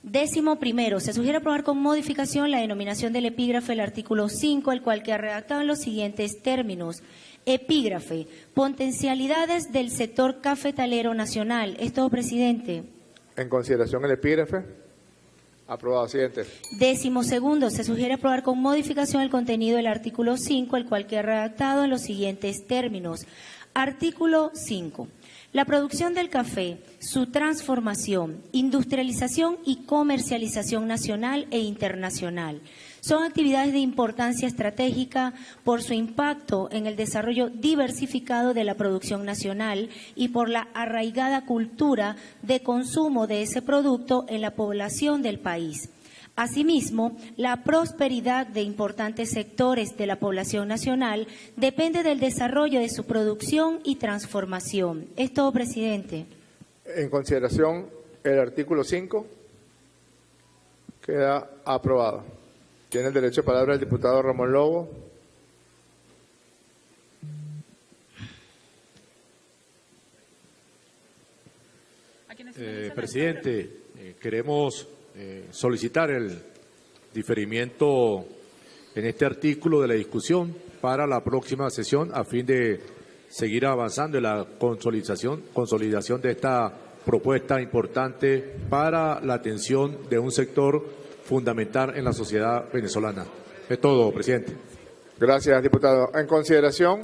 11º, se sugiere aprobar con modificación la denominación del epígrafe del artículo 5, el cual queda redactado en los siguientes términos. Epígrafe, potencialidades del sector cafetalero nacional. Es todo, presidente. En consideración el epígrafe, aprobado. Siguiente. 12º, se sugiere aprobar con modificación el contenido del artículo 5, el cual queda redactado en los siguientes términos. Artículo 5. La producción del café, su transformación, industrialización y comercialización nacional e internacional son actividades de importancia estratégica por su impacto en el desarrollo diversificado de la producción nacional y por la arraigada cultura de consumo de ese producto en la población del país. Asimismo, la prosperidad de importantes sectores de la población nacional depende del desarrollo de su producción y transformación. Es todo, presidente. En consideración el artículo 5, queda aprobado. Tiene el derecho de palabra el diputado Ramón Lobo. A quienes Presidente, queremos solicitar el diferimiento en este artículo de la discusión para la próxima sesión a fin de seguir avanzando en la consolidación de esta propuesta importante para la atención de un sector fundamental en la sociedad venezolana. Es todo, presidente. Gracias, diputado. En consideración,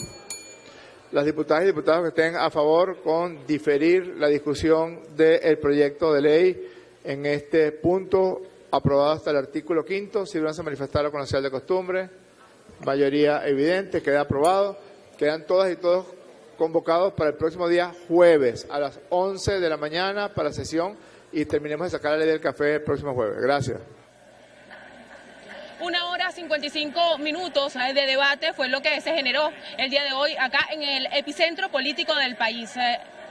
las diputadas y diputados que estén a favor con diferir la discusión del proyecto de ley en este punto, aprobado hasta el artículo 5º, sírvanse a manifestarlo con la señal de costumbre. Mayoría evidente, queda aprobado. Quedan todas y todos convocados para el próximo día jueves a las 11 de la mañana para sesión y terminemos de sacar la ley del café el próximo jueves. Gracias. 1 hora 55 minutos de debate fue lo que se generó el día de hoy acá en el epicentro político del país.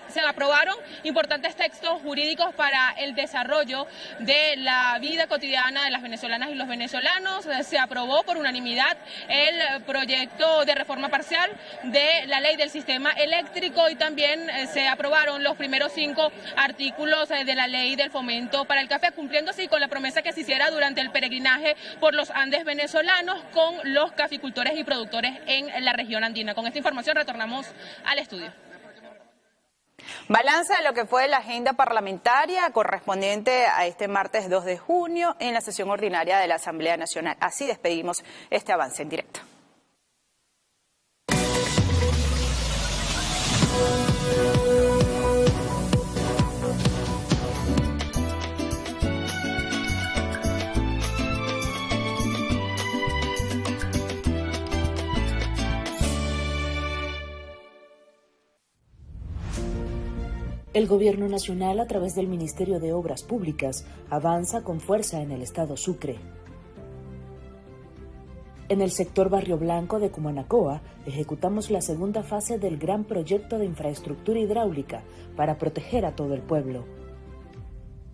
Se aprobaron importantes textos jurídicos para el desarrollo de la vida cotidiana de las venezolanas y los venezolanos. Se aprobó por unanimidad el proyecto de reforma parcial de la ley del sistema eléctrico y también se aprobaron los primeros 5 artículos de la ley del fomento para el café, cumpliendo así con la promesa que se hiciera durante el peregrinaje por los Andes venezolanos con los caficultores y productores en la región andina. Con esta información retornamos al estudio. Balance de lo que fue la agenda parlamentaria correspondiente a este martes 2 de junio en la sesión ordinaria de la Asamblea Nacional. Así despedimos este avance en directo. El Gobierno Nacional, a través del Ministerio de Obras Públicas, avanza con fuerza en el estado Sucre. En el sector Barrio Blanco de Cumanacoa, ejecutamos la segunda fase del gran proyecto de infraestructura hidráulica para proteger a todo el pueblo.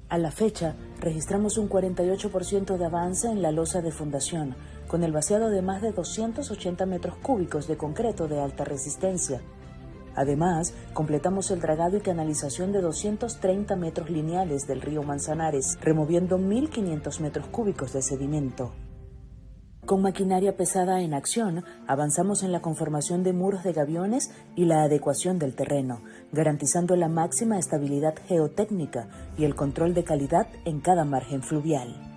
A la fecha, registramos un 48% de avance en la losa de fundación, con el vaciado de más de 280 metros cúbicos de concreto de alta resistencia. Además, completamos el dragado y canalización de 230 metros lineales del río Manzanares, removiendo 1.500 metros cúbicos de sedimento. Con maquinaria pesada en acción, avanzamos en la conformación de muros de gaviones y la adecuación del terreno, garantizando la máxima estabilidad geotécnica y el control de calidad en cada margen fluvial.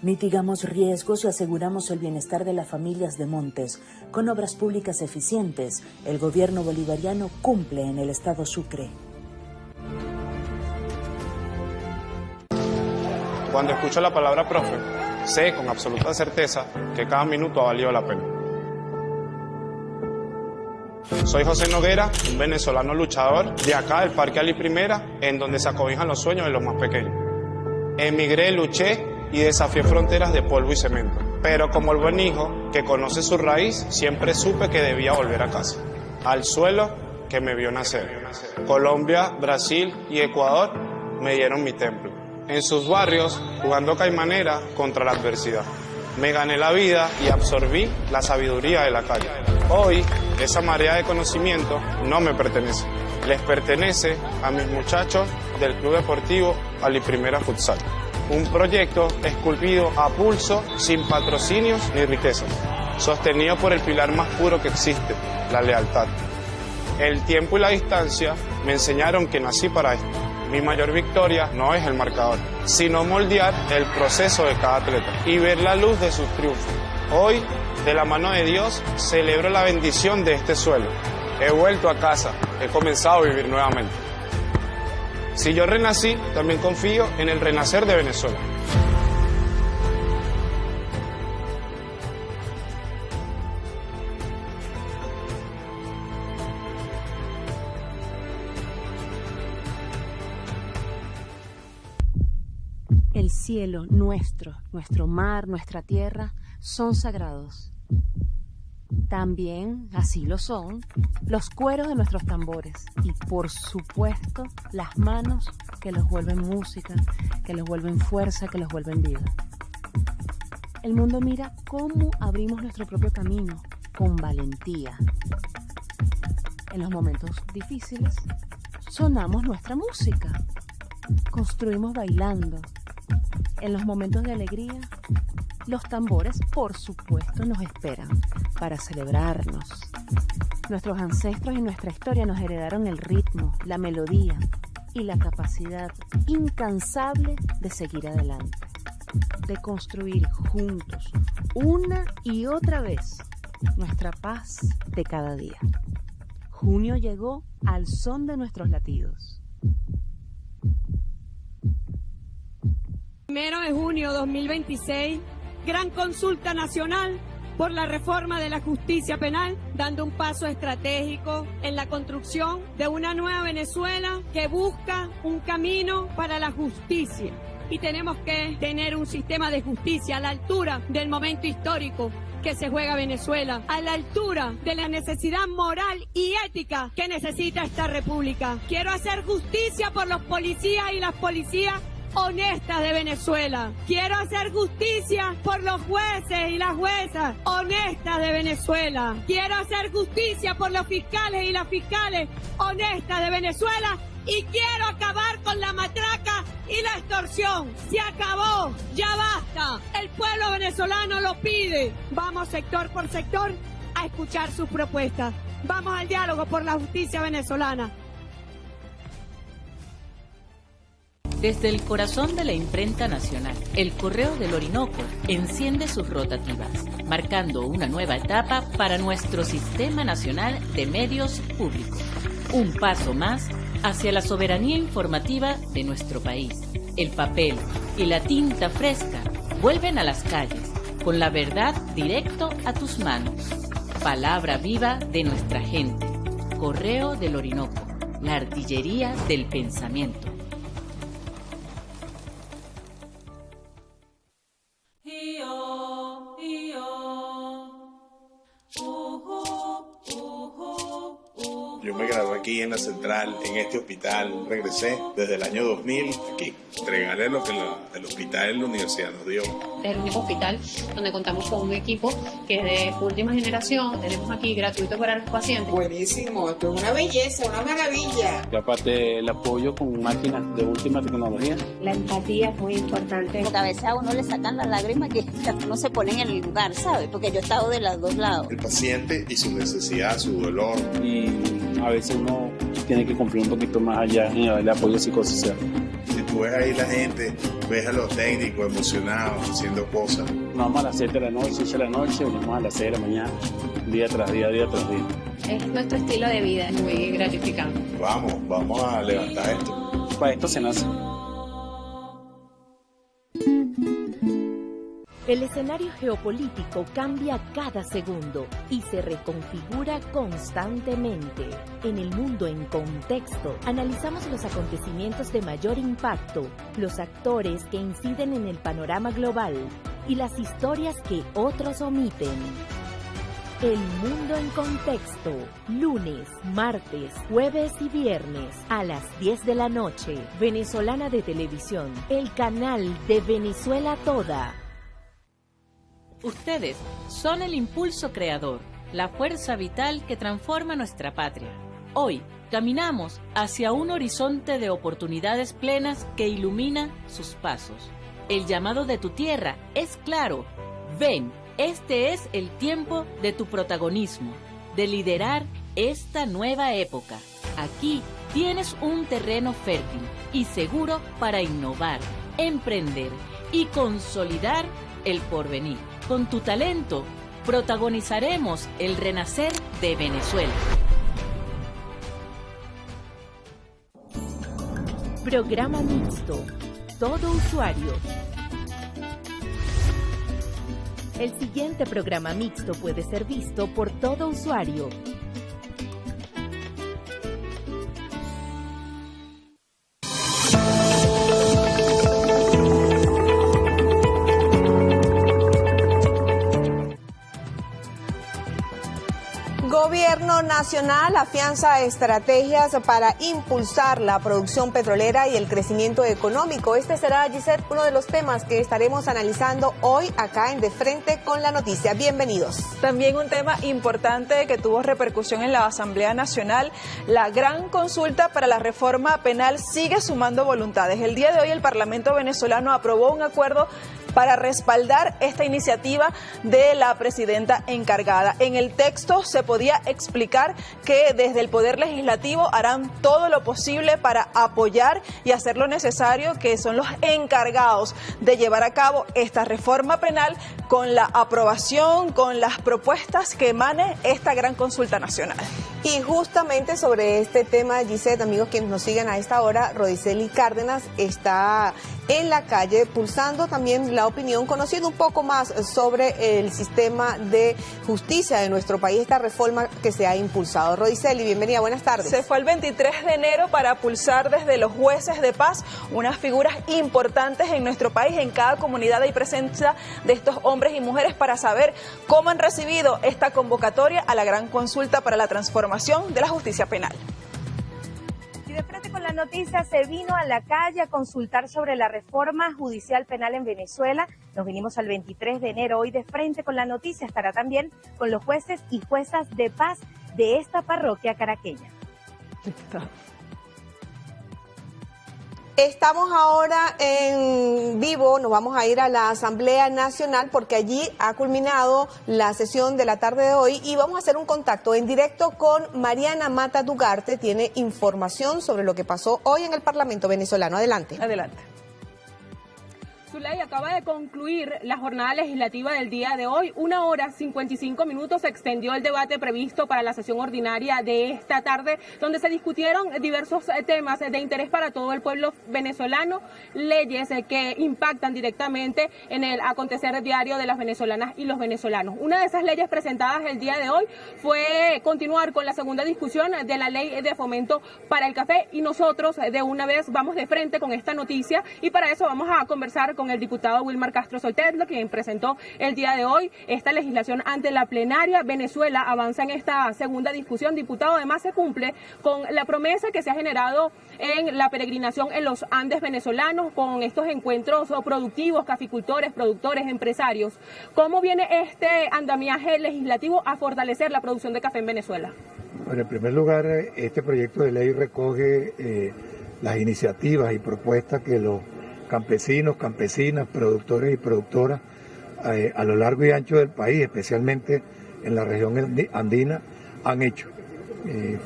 Mitigamos riesgos y aseguramos el bienestar de las familias de Montes. Con obras públicas eficientes, el gobierno bolivariano cumple en el estado Sucre. Cuando escucho la palabra profe, sé con absoluta certeza que cada minuto ha valido la pena. Soy José Noguera, un venezolano luchador de acá del Parque Ali Primera, en donde se acobijan los sueños de los más pequeños. Emigré, luché y desafié fronteras de polvo y cemento. Pero como el buen hijo que conoce su raíz, siempre supe que debía volver a casa, al suelo que me vio nacer. Colombia, Brasil y Ecuador me dieron mi templo. En sus barrios, jugando caimanera contra la adversidad. Me gané la vida y absorbí la sabiduría de la calle. Hoy, esa marea de conocimiento no me pertenece. Les pertenece a mis muchachos del Club Deportivo Ali Primera Futsal. Un proyecto esculpido a pulso, sin patrocinios ni riquezas, sostenido por el pilar más puro que existe, la lealtad. El tiempo y la distancia me enseñaron que nací para esto. Mi mayor victoria no es el marcador, sino moldear el proceso de cada atleta y ver la luz de sus triunfos. Hoy, de la mano de Dios, celebro la bendición de este suelo. He vuelto a casa, he comenzado a vivir nuevamente. Si yo renací, también confío en el renacer de Venezuela. El cielo nuestro mar, nuestra tierra, son sagrados. También, así lo son, los cueros de nuestros tambores y, por supuesto, las manos que los vuelven música, que los vuelven fuerza, que los vuelven vida. El mundo mira cómo abrimos nuestro propio camino, con valentía. En los momentos difíciles, sonamos nuestra música. construimos bailando. En los momentos de alegría, los tambores, por supuesto, nos esperan para celebrarnos. Nuestros ancestros y nuestra historia nos heredaron el ritmo, la melodía y la capacidad incansable de seguir adelante, de construir juntos, una y otra vez, nuestra paz de cada día. Junio llegó al son de nuestros latidos. 1 de junio de 2026, gran consulta nacional por la reforma de la justicia penal, dando un paso estratégico en la construcción de una nueva Venezuela que busca un camino para la justicia. Y tenemos que tener un sistema de justicia a la altura del momento histórico que se juega Venezuela, a la altura de la necesidad moral y ética que necesita esta república. Quiero hacer justicia por los policías y las policías honestas de Venezuela. Quiero hacer justicia por los jueces y las juezas honestas de Venezuela. Quiero hacer justicia por los fiscales y las fiscales honestas de Venezuela. Y quiero acabar con la matraca y la extorsión. Se acabó, ya basta. El pueblo venezolano lo pide. Vamos sector por sector a escuchar sus propuestas. Vamos al diálogo por la justicia venezolana. Desde el corazón de la imprenta nacional, el Correo del Orinoco enciende sus rotativas, marcando una nueva etapa para nuestro Sistema Nacional de Medios Públicos. Un paso más hacia la soberanía informativa de nuestro país. El papel y la tinta fresca vuelven a las calles, con la verdad directo a tus manos. Palabra viva de nuestra gente. Correo del Orinoco, la artillería del pensamiento. Yo me gradué aquí en la central, en este hospital. Regresé desde el año 2000 aquí. Entregarle lo que el hospital y la universidad nos dio. Es el único hospital donde contamos con un equipo que es de última generación. Tenemos aquí gratuito para los pacientes. Buenísimo, esto es una belleza, una maravilla. Y aparte el apoyo con máquinas de última tecnología. La empatía es muy importante. Porque a veces a uno le sacan las lágrimas que uno se pone en el lugar, ¿sabes? Porque yo he estado de los dos lados. El paciente y su necesidad, su dolor. Y a veces uno tiene que cumplir un poquito más allá en el apoyo psicosocial. Si tú ves ahí la gente, ves a los técnicos emocionados haciendo cosas. Nos vamos a las 7 de la noche, 8 de la noche, venimos a las 6 de la mañana, día tras día, día tras día. Es nuestro estilo de vida, es muy gratificante. Vamos a levantar esto. Para esto se nace. El escenario geopolítico cambia cada segundo y se reconfigura constantemente. En el mundo en contexto, analizamos los acontecimientos de mayor impacto, los actores que inciden en el panorama global y las historias que otros omiten. El mundo en contexto, lunes, martes, jueves y viernes a las 10 de la noche. Venezolana de Televisión, el canal de Venezuela toda. Ustedes son el impulso creador, la fuerza vital que transforma nuestra patria. Hoy caminamos hacia un horizonte de oportunidades plenas que ilumina sus pasos. El llamado de tu tierra es claro. Ven, este es el tiempo de tu protagonismo, de liderar esta nueva época. Aquí tienes un terreno fértil y seguro para innovar, emprender y consolidar el porvenir. Con tu talento, protagonizaremos el renacer de Venezuela. Programa mixto. Todo usuario. El siguiente programa mixto puede ser visto por todo usuario. Gobierno nacional afianza estrategias para impulsar la producción petrolera y el crecimiento económico. Este será, Gisette, uno de los temas que estaremos analizando hoy acá en De Frente con la Noticia. Bienvenidos. También un tema importante que tuvo repercusión en la Asamblea Nacional, la gran consulta para la reforma penal sigue sumando voluntades. El día de hoy el Parlamento venezolano aprobó un acuerdo para respaldar esta iniciativa de la presidenta encargada. En el texto se podía explicar que desde el Poder Legislativo harán todo lo posible para apoyar y hacer lo necesario, que son los encargados de llevar a cabo esta reforma penal con la aprobación, con las propuestas que emane esta gran consulta nacional. Y justamente sobre este tema, Gisette, amigos quienes nos siguen a esta hora, Rodiceli Cárdenas está en la calle pulsando también la opinión, conociendo un poco más sobre el sistema de justicia de nuestro país, esta reforma que se ha impulsado. Rodiceli, bienvenida, buenas tardes. Se fue el 23 de enero para pulsar desde los jueces de paz, unas figuras importantes en nuestro país. En cada comunidad hay presencia de estos hombres y mujeres para saber cómo han recibido esta convocatoria a la gran consulta para la transformación de la justicia penal. Y De Frente con la Noticia se vino a la calle a consultar sobre la reforma judicial penal en Venezuela. Nos vinimos al 23 de enero. Hoy De Frente con la Noticia estará también con los jueces y juezas de paz de esta parroquia caraqueña. Estamos ahora en vivo, nos vamos a ir a la Asamblea Nacional porque allí ha culminado la sesión de la tarde de hoy y vamos a hacer un contacto en directo con Mariana Mata Dugarte. Tiene información sobre lo que pasó hoy en el Parlamento venezolano. Adelante. Adelante. Zulay, acaba de concluir la jornada legislativa del día de hoy. 1 hora 55 minutos se extendió el debate previsto para la sesión ordinaria de esta tarde, donde se discutieron diversos temas de interés para todo el pueblo venezolano, leyes que impactan directamente en el acontecer diario de las venezolanas y los venezolanos. Una de esas leyes presentadas el día de hoy fue continuar con la segunda discusión de la ley de fomento para el café, y nosotros de una vez vamos de frente con esta noticia, y para eso vamos a conversar con el diputado Wilmar Castro Solterlo, quien presentó el día de hoy esta legislación ante la plenaria. Venezuela avanza en esta segunda discusión. Diputado, además se cumple con la promesa que se ha generado en la peregrinación en los Andes venezolanos, con estos encuentros productivos, caficultores, productores, empresarios. ¿Cómo viene este andamiaje legislativo a fortalecer la producción de café en Venezuela? Bueno, en primer lugar, este proyecto de ley recoge las iniciativas y propuestas que los campesinos, campesinas, productores y productoras a lo largo y ancho del país, especialmente en la región andina, han hecho.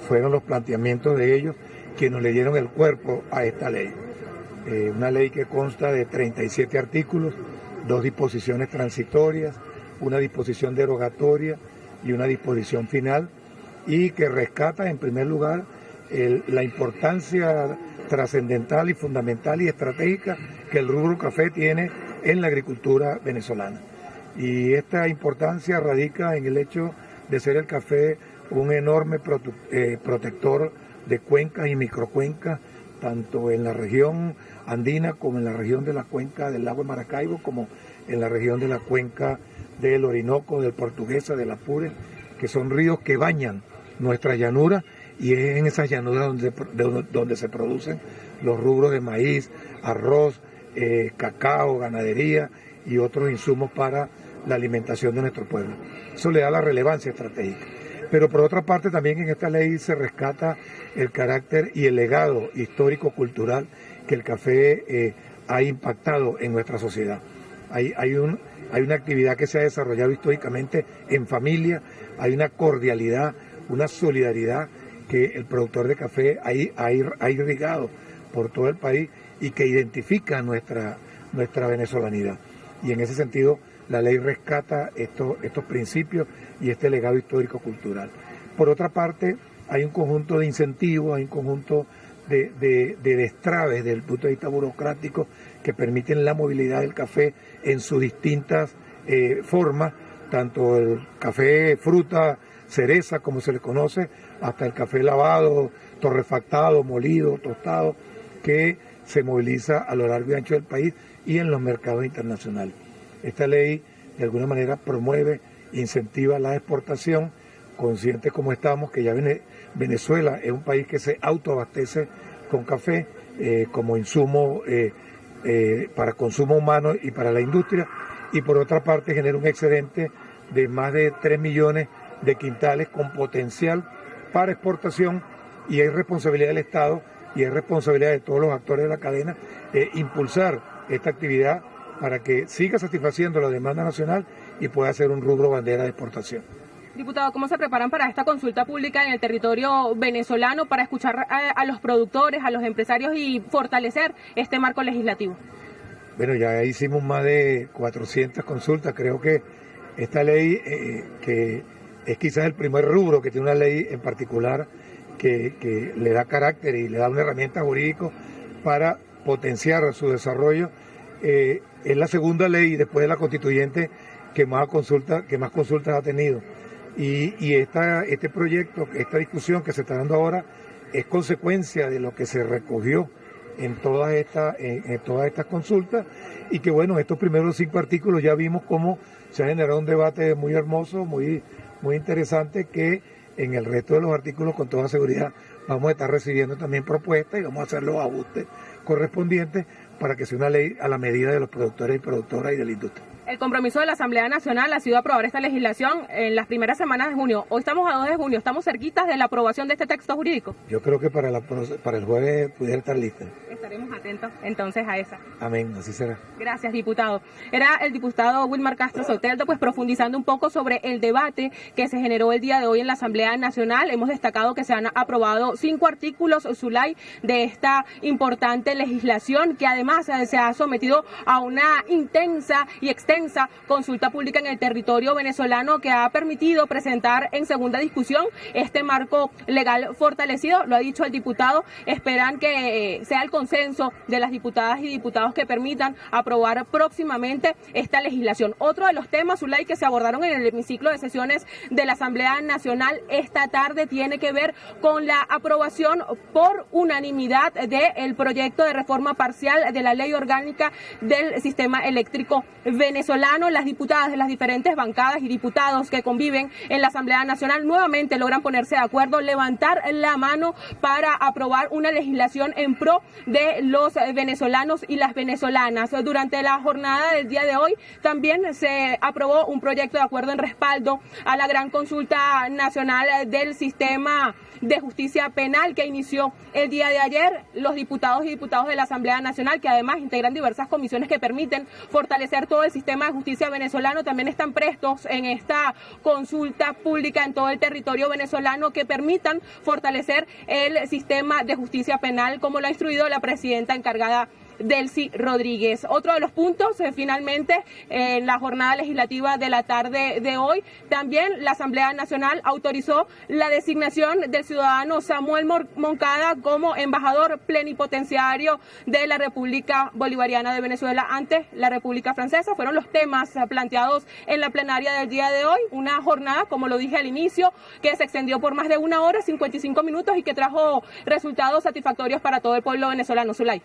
Fueron los planteamientos de ellos quienes le dieron el cuerpo a esta ley. Una ley que consta de 37 artículos, 2 disposiciones transitorias, una disposición derogatoria y una disposición final, y que rescata en primer lugar la importancia trascendental y fundamental y estratégica que el rubro café tiene en la agricultura venezolana. Y esta importancia radica en el hecho de ser el café un enorme protector de cuencas y microcuencas, tanto en la región andina como en la región de la cuenca del lago de Maracaibo, como en la región de la cuenca del Orinoco, del Portuguesa, del Apure, que son ríos que bañan nuestra llanura, y es en esas llanuras donde se producen los rubros de maíz, arroz, cacao, ganadería y otros insumos para la alimentación de nuestro pueblo. Eso le da la relevancia estratégica. Pero por otra parte también en esta ley se rescata el carácter y el legado histórico-cultural que el café ha impactado en nuestra sociedad. Hay una actividad que se ha desarrollado históricamente en familia, hay una cordialidad, una solidaridad que el productor de café ha irrigado por todo el país y que identifica nuestra venezolanidad. Y en ese sentido la ley rescata estos principios y este legado histórico-cultural. Por otra parte, hay un conjunto de incentivos, hay un conjunto de destraves desde el punto de vista burocrático que permiten la movilidad del café en sus distintas formas, tanto el café fruta, cereza, como se le conoce, hasta el café lavado, torrefactado, molido, tostado, que se moviliza a lo largo y ancho del país y en los mercados internacionales. Esta ley, de alguna manera, promueve, incentiva la exportación, conscientes como estamos, que ya Venezuela es un país que se autoabastece con café como insumo para consumo humano y para la industria, y por otra parte genera un excedente de más de 3 millones de quintales con potencial para exportación, y es responsabilidad del Estado y es responsabilidad de todos los actores de la cadena impulsar esta actividad para que siga satisfaciendo la demanda nacional y pueda ser un rubro bandera de exportación. Diputado, ¿cómo se preparan para esta consulta pública en el territorio venezolano para escuchar a los productores, a los empresarios y fortalecer este marco legislativo? Bueno, ya hicimos más de 400 consultas. Creo que esta ley, que es quizás el primer rubro que tiene una ley en particular que le da carácter y le da una herramienta jurídica para potenciar su desarrollo, es la segunda ley después de la constituyente que más consultas ha tenido. Y este proyecto, esta discusión que se está dando ahora, es consecuencia de lo que se recogió en todas estas consultas, y que bueno, estos primeros 5 artículos ya vimos cómo se ha generado un debate muy hermoso, muy interesante, que en el resto de los artículos con toda seguridad vamos a estar recibiendo también propuestas y vamos a hacer los ajustes correspondientes para que sea una ley a la medida de los productores y productoras y de la industria. El compromiso de la Asamblea Nacional ha sido aprobar esta legislación en las primeras semanas de junio. Hoy estamos a 2 de junio, ¿estamos cerquitas de la aprobación de este texto jurídico? Yo creo que para el jueves pudiera estar lista. Estaremos atentos entonces a esa. Amén, así será. Gracias, diputado. Era el diputado Wilmar Castro Soteldo, pues profundizando un poco sobre el debate que se generó el día de hoy en la Asamblea Nacional. Hemos destacado que se han aprobado 5 artículos, Zulay, de esta importante legislación, que además se ha sometido a una intensa y extensa consulta pública en el territorio venezolano, que ha permitido presentar en segunda discusión este marco legal fortalecido. Lo ha dicho el diputado, esperan que sea el consenso de las diputadas y diputados que permitan aprobar próximamente esta legislación. Otro de los temas, Zulay, que se abordaron en el hemiciclo de sesiones de la Asamblea Nacional esta tarde tiene que ver con la aprobación por unanimidad del proyecto de reforma parcial de la Ley Orgánica del Sistema Eléctrico Venezolano. Las diputadas de las diferentes bancadas y diputados que conviven en la Asamblea Nacional nuevamente logran ponerse de acuerdo, levantar la mano para aprobar una legislación en pro de los venezolanos y las venezolanas. Durante la jornada del día de hoy también se aprobó un proyecto de acuerdo en respaldo a la gran consulta nacional del sistema de justicia penal que inició el día de ayer. Los diputados y diputados de la Asamblea Nacional, que además integran diversas comisiones que permiten fortalecer todo el sistema de justicia venezolano, también están prestos en esta consulta pública en todo el territorio venezolano que permitan fortalecer el sistema de justicia penal, como lo ha instruido la presidenta encargada Delcy Rodríguez. Otro de los puntos, finalmente, en la jornada legislativa de la tarde de hoy, también la Asamblea Nacional autorizó la designación del ciudadano Samuel Moncada como embajador plenipotenciario de la República Bolivariana de Venezuela ante la República Francesa. Fueron los temas planteados en la plenaria del día de hoy, una jornada, como lo dije al inicio, que se extendió por más de 1 hora, 55 minutos y que trajo resultados satisfactorios para todo el pueblo venezolano. Zulay.